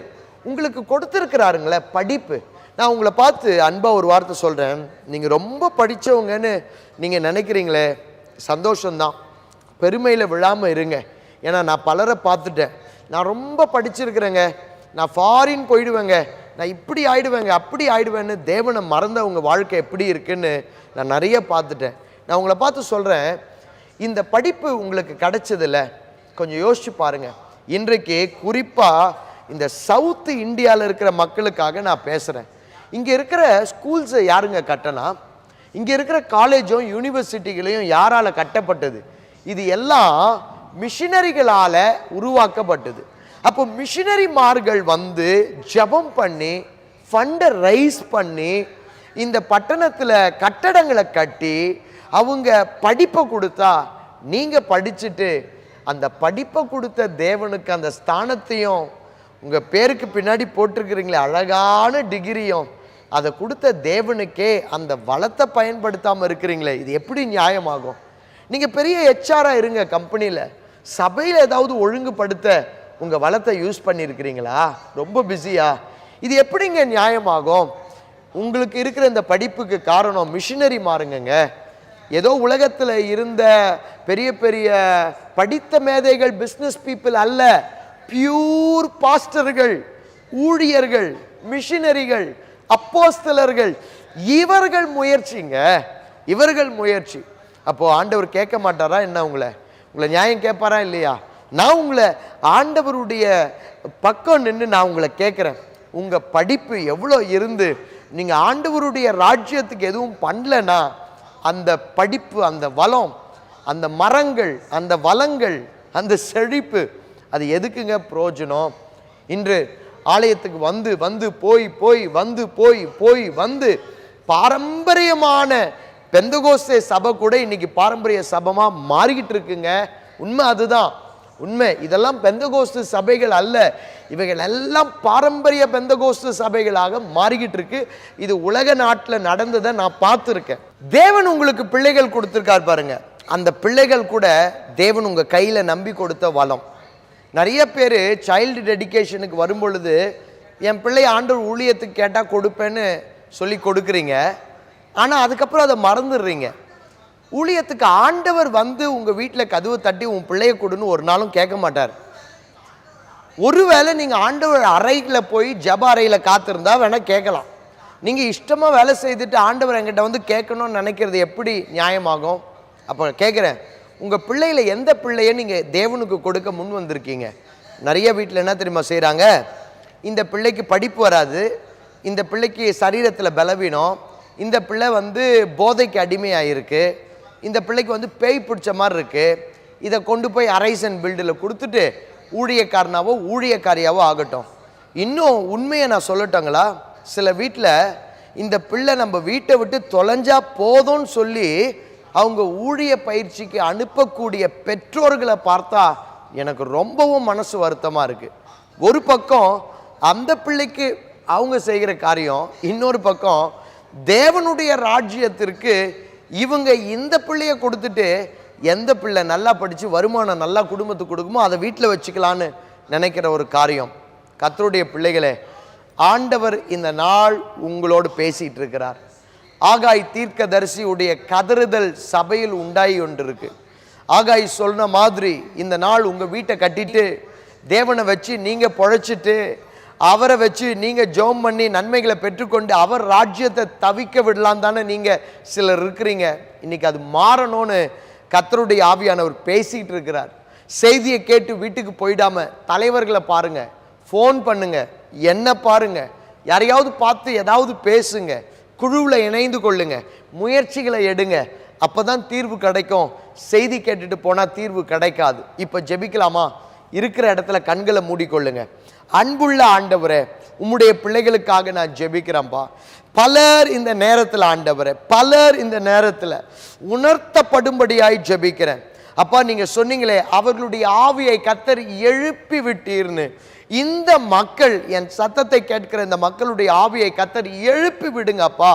உங்களுக்கு கொடுத்துருக்கிறாருங்களே படிப்பு. நான் உங்களை பார்த்து அன்பாக ஒரு வார்த்தை சொல்கிறேன். நீங்கள் ரொம்ப படித்தவங்கன்னு நீங்கள் நினைக்கிறீங்களே, சந்தோஷம்தான், பெருமையில் விழாமல் இருங்க. ஏன்னா நான் பலரை பார்த்துட்டேன், நான் ரொம்ப படிச்சிருக்கிறேங்க, நான் ஃபாரின் போயிடுவேங்க, நான் இப்படி ஆயிடுவேங்க அப்படி ஆயிடுவேன்னு தேவனை மறந்தவங்க வாழ்க்கை எப்படி இருக்குன்னு நான் நிறைய பார்த்துட்டேன். நான் உங்களை பார்த்து சொல்கிறேன், இந்த படிப்பு உங்களுக்கு கிடைச்சதில்ல, கொஞ்சம் யோசிச்சு பாருங்கள். இன்றைக்கு குறிப்பாக இந்த சவுத்து இந்தியாவில் இருக்கிற மக்களுக்காக நான் பேசுகிறேன். இங்கே இருக்கிற ஸ்கூல்ஸை யாருங்க கட்டலாம்? இங்கே இருக்கிற காலேஜும் யூனிவர்சிட்டிகளையும் யாரால் கட்டப்பட்டது? இது எல்லாம் மிஷினரிகளால உருவாக்கப்பட்டது. அப்போ மிஷினரிமார்கள் வந்து ஜெபம் பண்ணி ஃபண்டை ரைஸ் பண்ணி இந்த பட்டணத்தில் கட்டடங்களை கட்டி அவங்க படிப்பை கொடுத்தா, நீங்கள் படிச்சுட்டு அந்த படிப்பை கொடுத்த தேவனுக்கு அந்த ஸ்தானத்தையும் உங்கள் பேருக்கு பின்னாடி போட்டிருக்கிறீங்களே அழகான டிகிரியும் அதை கொடுத்த தேவனுக்கே அந்த வளத்தை பயன்படுத்தாமல் இருக்கிறீங்களே, இது எப்படி நியாயமாகும்? நீங்கள் பெரிய ஹெச்ஆராக இருங்க கம்பெனியில், சபையில் ஏதாவது ஒழுங்குபடுத்த உங்கள் வளத்தை யூஸ் பண்ணியிருக்கிறீங்களா? ரொம்ப பிஸியா? இது எப்படிங்க நியாயமாகும்? உங்களுக்கு இருக்கிற இந்த படிப்புக்கு காரணம் மிஷினரி மாறுங்க. ஏதோ உலகத்தில் இருந்த பெரிய பெரிய படித்த மேதைகள், பிஸ்னஸ் பீப்புள் அல்ல, பியூர் பாஸ்டர்கள், ஊழியர்கள், மிஷினரிகள், அப்போஸ்தலர்கள், இவர்கள் முயற்சிங்க, இவர்கள் முயற்சி. அப்போ ஆண்டவர் கேட்க மாட்டாரா என்ன? உங்களை நியாயம் கேட்பாரா இல்லையா? நான் உங்களை ஆண்டவருடைய பக்கம் நின்று நான் உங்களை கேட்குறேன், உங்கள் படிப்பு எவ்வளோ இருந்து நீங்கள் ஆண்டவருடைய ராஜ்யத்துக்கு எதுவும் பண்ணலன்னா அந்த படிப்பு, அந்த வளம், அந்த மரங்கள், அந்த வளங்கள், அந்த செழிப்பு, அது எதுக்குங்க பிரயோஜனம்? இன்று ஆலயத்துக்கு வந்து வந்து போய் போய் வந்து போய் போய் வந்து பாரம்பரியமான பெந்தகோஸ்தே சபை கூட இன்னைக்கு பாரம்பரிய சபமாக மாறிக்கிட்டு இருக்குங்க. உண்மை அதுதான் உண்மை. இதெல்லாம் பெந்தகோஸ்து சபைகள் அல்ல, இவைகள் எல்லாம் பாரம்பரிய பெந்தகோஸ்து சபைகளாக மாறிக்கிட்டு இருக்கு. இது உலக நாட்டில் நடந்ததை நான் பார்த்துருக்கேன். தேவன் உங்களுக்கு பிள்ளைகள் கொடுத்துருக்கார் பாருங்க, அந்த பிள்ளைகள் கூட தேவன் உங்கள் கையில் நம்பி கொடுத்த வளம். நிறைய பேர் சைல்டு டெடிகேஷனுக்கு வரும்பொழுது என் பிள்ளை ஆண்டவர் ஊழியத்துக்கு கேட்டால் கொடுப்பேன்னு சொல்லி கொடுக்குறீங்க, ஆனால் அதுக்கப்புறம் அதை மறந்துடுறீங்க. ஊழியத்துக்கு ஆண்டவர் வந்து உங்கள் வீட்டில் கதவு தட்டி உன் பிள்ளைய கொடுன்னு ஒரு நாளும் கேட்க மாட்டார். ஒருவேளை நீங்கள் ஆண்டவர் அறையில் போய் ஜப அறையில் காத்திருந்தா வேணால் கேட்கலாம். நீங்கள் இஷ்டமாக வேலை செய்துட்டு ஆண்டவர் என்கிட்ட வந்து கேட்கணும்னு நினைக்கிறது எப்படி நியாயமாகும்? அப்போ கேட்குறேன், உங்கள் பிள்ளையில் எந்த பிள்ளையை நீங்கள் தேவனுக்கு கொடுக்க முன் வந்திருக்கீங்க? நிறைய வீட்டில் என்ன தெரியுமா செய்கிறாங்க, இந்த பிள்ளைக்கு படிப்பு வராது, இந்த பிள்ளைக்கு சரீரத்தில் பலவீனம், இந்த பிள்ளை வந்து போதைக்கு அடிமையாயிருக்கு, இந்த பிள்ளைக்கு வந்து பேய் பிடிச்ச மாதிரி இருக்குது, இதை கொண்டு போய் அரைசன் பில்டில் கொடுத்துட்டு ஊழியக்காரனாவோ ஊழியக்காரியாவோ ஆகட்டும். இன்னும் உண்மையை நான் சொல்லட்டங்களா, சில வீட்டில் இந்த பிள்ளை நம்ம வீட்டை விட்டு தொலைஞ்சா போதும்னு சொல்லி அவங்க ஊழிய பயிற்சிக்கு அனுப்பக்கூடிய பெற்றோர்களை பார்த்தா எனக்கு ரொம்பவும் மனசு வருத்தமாக இருக்குது. ஒரு பக்கம் அந்த பிள்ளைக்கு அவங்க செய்கிற காரியம், இன்னொரு பக்கம் தேவனுடைய ராஜ்யத்திற்கு இவங்க இந்த பிள்ளையை கொடுத்துட்டு எந்த பிள்ளை நல்லா படித்து வருமானம் நல்லா குடும்பத்துக்கு கொடுக்குமோ அதை வீட்டில் வச்சுக்கலான்னு நினைக்கிற ஒரு காரியம். கர்த்தருடைய பிள்ளைகளே, ஆண்டவர் இந்த நாள் உங்களோடு பேசிகிட்டு இருக்கிறார். ஆகாய் தீர்க்கதரிசியுடைய கதறுதல் சபையில் உண்டாகி கொண்டிருக்கு. ஆகாய் சொன்ன மாதிரி இந்த நாள் உங்கள் வீட்டை கட்டிட்டு தேவனை வச்சு நீங்கள் பொழைச்சிட்டு அவரை வச்சு நீங்கள் ஜெபம் பண்ணி நன்மைகளை பெற்றுக்கொண்டு அவர் ராஜ்யத்தை தவிக்க விடலாம் தானே நீங்கள் சிலர் இருக்கிறீங்க. இன்னைக்கு அது மாறணும்னு கர்த்தருடைய ஆவியானவர் பேசிக்கிட்டு இருக்கிறார். செய்தியை கேட்டு வீட்டுக்கு போயிடாம தலைவர்களை பாருங்க, ஃபோன் பண்ணுங்க, என்ன பாருங்க, யாரையாவது பார்த்து ஏதாவது பேசுங்க, குழுவில் இணைந்து கொள்ளுங்க, முயற்சிகளை எடுங்க. அப்போதான் தீர்வு கிடைக்கும். செய்தி கேட்டுட்டு போனால் தீர்வு கிடைக்காது. இப்போ ஜெபிக்கலாமா? இருக்கிற இடத்துல கண்களை மூடிக்கொள்ளுங்க. அன்புள்ள ஆண்டவரே, உம்முடைய பிள்ளைகளுக்காக நான் ஜெபிக்கிறேன்ப்பா. பலர் இந்த நேரத்தில் ஆண்டவரே, பலர் இந்த நேரத்தில் உணர்த்தப்படும்படியாய் ஜெபிக்கிறேன். அப்பா, நீங்க சொன்னீங்களே அவர்களுடைய ஆவியை கர்த்தர் எழுப்பி விட்டீர்னு. இந்த மக்கள், என் சத்தத்தை கேட்கிற இந்த மக்களுடைய ஆவியை கர்த்தர் எழுப்பி விடுங்க அப்பா.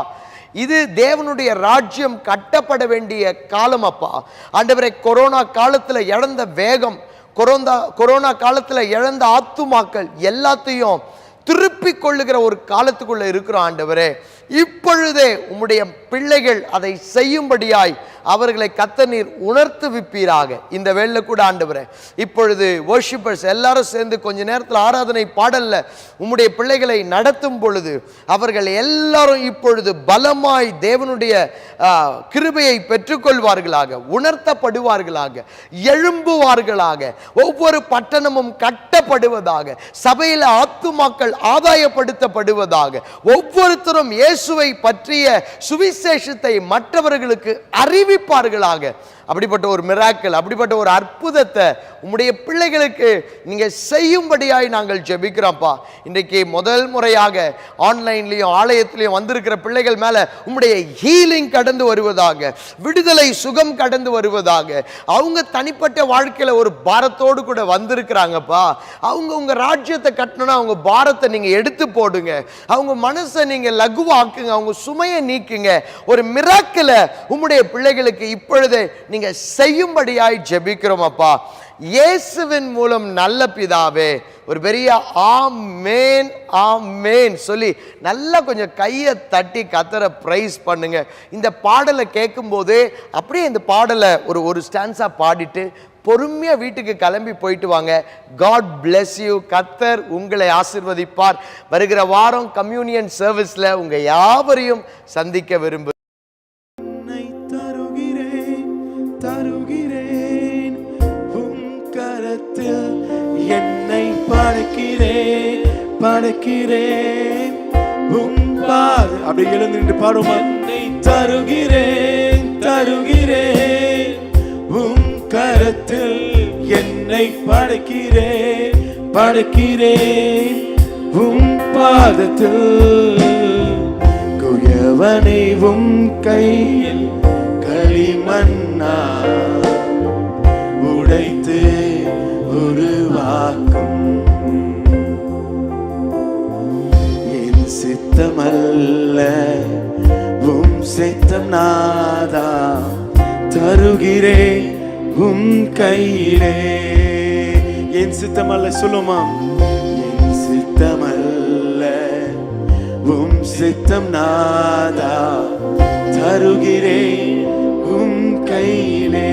இது தேவனுடைய ராஜ்யம் கட்டப்பட வேண்டிய காலம் அப்பா. ஆண்டவரே, கொரோனா காலத்தில் இழந்த வேகம், கொரோனா காலத்தில் இழந்த ஆத்துமாக்கள் எல்லாத்தையும் திருப்பி கொள்ளுகிற ஒரு காலத்துக்குள்ள இருக்கிறோம் ஆண்டவரே. இப்பொழுதே உம்முடைய பிள்ளைகள் அதை செய்யும்படியாய் அவர்களை கர்த்தர் நீர் உணர்த்துவிப்பீராக. இந்த வேளையில கூட ஆண்டவரே, இப்பொழுது வர்ஷிப்பர்ஸ் எல்லாரும் சேர்ந்து கொஞ்ச நேரத்தில் ஆராதனை பாடல்ல உம்முடைய பிள்ளைகளை நடத்தும் பொழுது அவர்கள் எல்லாரும் இப்பொழுது பலமாய் தேவனுடைய கிருபையை பெற்றுக்கொள்வார்களாக, உணர்த்தப்படுவார்களாக, எழும்புவார்களாக, ஒவ்வொரு பட்டணமும் கட்டப்படுவதாக, சபையில் ஆத்துமாக்கள் ஆதாயப்படுத்தப்படுவதாக, ஒவ்வொருத்தரும் இயேசுவை பற்றிய சுவிசேஷத்தை மற்றவர்களுக்கு அறிவிப்பார்களாக. அப்படிப்பட்ட ஒரு மிராக்கிள், அப்படிப்பட்ட ஒரு அற்புதத்தை உம்முடைய பிள்ளைகளுக்கு நீங்க செய்யும்படியாய் நாங்கள் ஜெபிக்கிறோம்ப்பா. இன்றைக்கு முதல் முறையாக ஆன்லைன்லையும் ஆலயத்திலையும் வந்திருக்கிற பிள்ளைகள் மேல உம்முடைய ஹீலிங் கடந்து வருவதாக, விடுதலை சுகம் கடந்து வருவதாக. அவங்க தனிப்பட்ட வாழ்க்கையில ஒரு பாரத்தோடு கூட வந்திருக்கிறாங்கப்பா. அவங்க உங்க ராஜ்யத்தை கட்டணும்னா அவங்க பாரத்தை நீங்க எடுத்து போடுங்க, அவங்க மனசை நீங்க லகுவாக்குங்க, அவங்க சுமையை நீக்குங்க. ஒரு மிராக்கிள உம்முடைய பிள்ளைகளுக்கு இப்பொழுதே நீங்க செய்யும்படியாய் ஜெபிக்கிறோம் அப்பா, இயேசுவின் மூலம் நல்ல பிதாவே. ஒரு பெரிய ஆமேன் ஆமேன் சொல்லி நல்லா கொஞ்சம் கையை தட்டி கர்த்தரை பிரைஸ் பண்ணுங்க. இந்த பாடலை கேட்கும் போது அப்படியே இந்த பாடலை ஒரு ஸ்டான்ஸா பாடிட்டு பொறுமையா வீட்டுக்கு கிளம்பி போயிட்டு வாங்க. God bless you. கர்த்தர் உங்களை ஆசீர்வதிப்பார். வருகிற வாரம் கம்யூனியன் சர்வீஸ்ல உங்க யாவரையும் சந்திக்க விரும்பு. என்னை படைக்கிறேன் படைக்கிறேன் அப்படி எழுந்து பாடுமா. என்னை தருகிறேன் தருகிறேன் உம் கரத்தில், என்னை படைக்கிறேன் படைக்கிறேன் உம் பாதத்தில். குயவனை உம் கையில் களிமண்ணா உடைத்து உருவாக்கும். என் சித்தமல்ல உம் சித்தம் நாதா, தருகிறேன் உம் கையிலே. என் சித்தமல்ல சொல்லுமா. என் சித்தமல்ல உம் சித்தம் நாதா, தருகிறேன் உம் கையிலே.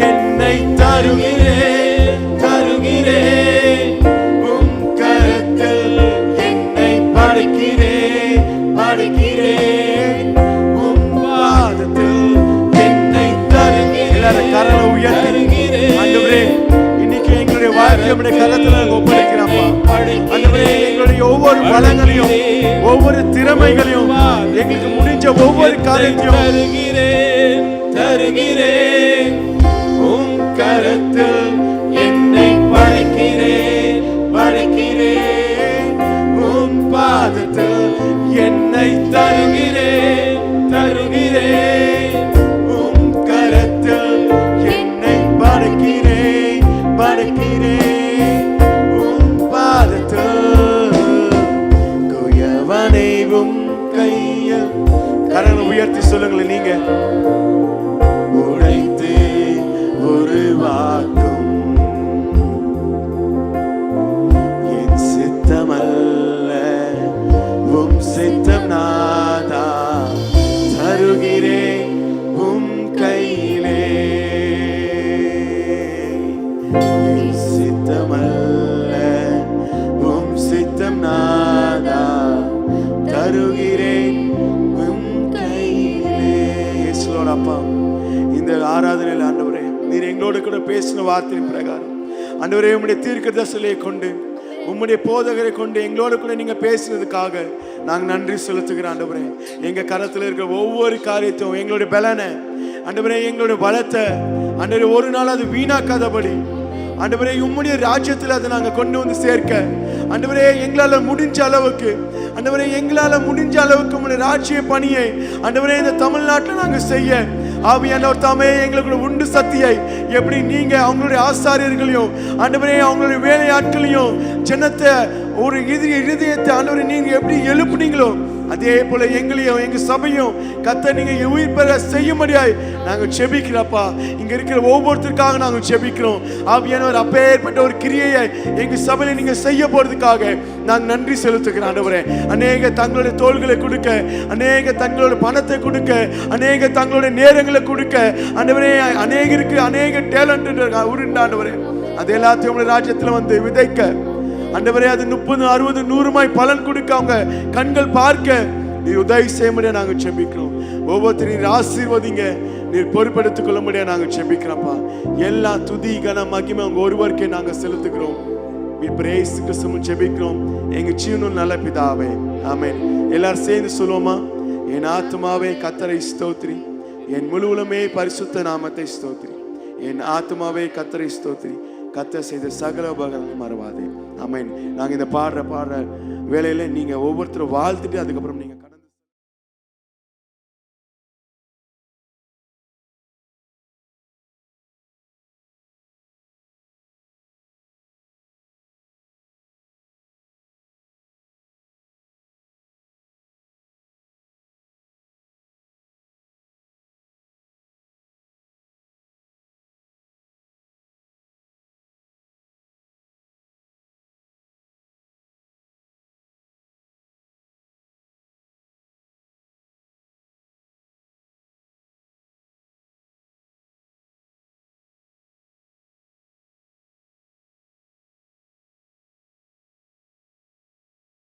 என்னை தருகிறேன் தருகிறேன் உம் கரத்தில், என்னை படைக்கிறேன் படைக்கிறேன் உம் பாதத்தில். என்னை தருகிறேன் கரலை உயர்த்துகிறேன். ஆண்டவரே, இன்னைக்கு எங்களுடைய வாழ்க்கை உம்முடைய கரத்துல ஒப்படைக்கிறோம்ப்பா. ஆண்டவரே, எங்களுடைய ஒவ்வொரு பலங்களையும் ஒவ்வொரு திறமைகளையும் எங்களுக்கு முடிஞ்ச ஒவ்வொரு காரியத்தையும் தருகிறேன் தருகிறேன் உம் கரத்தில். என்னை படைக்கிறேன் படைக்கிறேன் உம் பாதத்தில். என்னை தருகிறேன் தருகிறேன் உம் கரத்தில். என்னை படைக்கிறேன் படைக்கிறேன் உம் பாதத்தில். குயவனை உம் கையில். கரங்களை உயர்த்தி சொல்லுங்களேன். நீங்க உடைத்து உருவாக்கும். என் சித்தமல்ல உம் சித்தம் நாதா, தருகிறேன் உம் கையிலே. என் சித்தமல்ல உம் சித்தம் நாதா, தருகிறேன் உம் கையிலே. Yes lord. அப்பா, இந்த ஆராதனையில் ஆண்டவரே, நீர் எங்களோடு கூட பேசின வார்த்தையின் பிரகாரம் ஆண்டவரே, உம்முடைய தீர்க்கதரிசியை கொண்டு உம்முடைய போதகரை கொண்டு எங்களோடு கூட நீங்க பேசினதுக்காக நாங்கள் நன்றி செலுத்துகிறோம். ஆண்டவரே, எங்க கரத்தில் இருக்கிற ஒவ்வொரு காரியத்தையும், எங்களுடைய பலனை ஆண்டவரே, எங்களுடைய பலத்தை ஆண்டவரே, ஒரு நாள் அது வீணாக்காதபடி ஆண்டவரே, உம்முடைய ராஜ்யத்தில் அதை நாங்கள் கொண்டு வந்து சேர்க்க ஆண்டவரே, எங்களால் முடிஞ்ச அளவுக்கு ஆண்டவரே, எங்களால் முடிஞ்ச அளவுக்கு உம்முடைய ராஜ்ய பணியை ஆண்டவரே இந்த தமிழ்நாட்டில் நாங்கள் செய்ய ஆவியானவர் தாமே எங்களுக்கு உண்டு சக்தியை எப்படி நீங்க அவங்களுடைய ஆசாரியர்களையும் ஆண்டவரே அவங்களுடைய வேலையாட்களையும் ஜனத்தை ஒரு இருதயத்தை ஆண்டவரே நீங்க எப்படி எழுப்புனீங்களோ அதே போல எங்களையும் எங்க சபையும் கர்த்தர் நீங்க உயிர் பெற செய்யும்படியாய் நாங்கள் செபிக்கிறப்பா. இங்க இருக்கிற ஒவ்வொருத்தருக்காக நாங்கள் செபிக்கிறோம். ஆவியானவர் அப்பேற்பட்ட ஒரு கிரியையை எங்க சபையில நீங்க செய்ய போறதுக்காக நாங்கள் நன்றி செலுத்துகிறோம். ஆண்டவரே, அநேக தங்களுடைய தோள்களை கொடுக்க, அநேக தங்களோட பணத்தை கொடுக்க, அநேக தங்களுடைய நேரங்களை கொடுக்க ஆண்டவரே, அநேகருக்கு அநேக டேலண்ட் உருண்டாண்டவரே, அது எல்லாத்தையும் உங்களுடைய ராஜ்யத்துல வந்து விதைக்க ஆண்டவரே, அது 30, 60, 100 பலன் கொடுக்க அவங்க கண்கள் பார்க்க நீர் உதவி செய்ய முடியாது நாங்கள் செபிக்கிறோம். ஒவ்வொருத்தரும் நீர் ஆசீர்வதிங்க, நீர் பொறுப்பெடுத்துக் கொள்ள முடியாது நாங்கள் செபிக்கிறோம்ப்பா. எல்லா துதி கன மகிமை அவங்க ஒருவருக்கே நாங்கள் செலுத்துகிறோம். செபிக்கிறோம் எங்க ஜீவனும் நல்ல பிதாவே, ஆமென். எல்லாரும் சேர்ந்து சொல்லுவோமா? என் ஆத்துமாவே கர்த்தரை ஸ்தோத்திரி, என் முழு உலமே பரிசுத்த நாமத்தை ஸ்தோத்திரி. என் ஆத்மாவே கர்த்தரை ஸ்தோத்திரி. கர்த்தர் செய்த சகல உபகாரங்களையும் மறவாதே. ஆமென். நாங்கள் இந்த பாடுற வேலையில நீங்க ஒவ்வொருத்தரும் வாழ்த்துட்டு அதுக்கப்புறம் நீங்க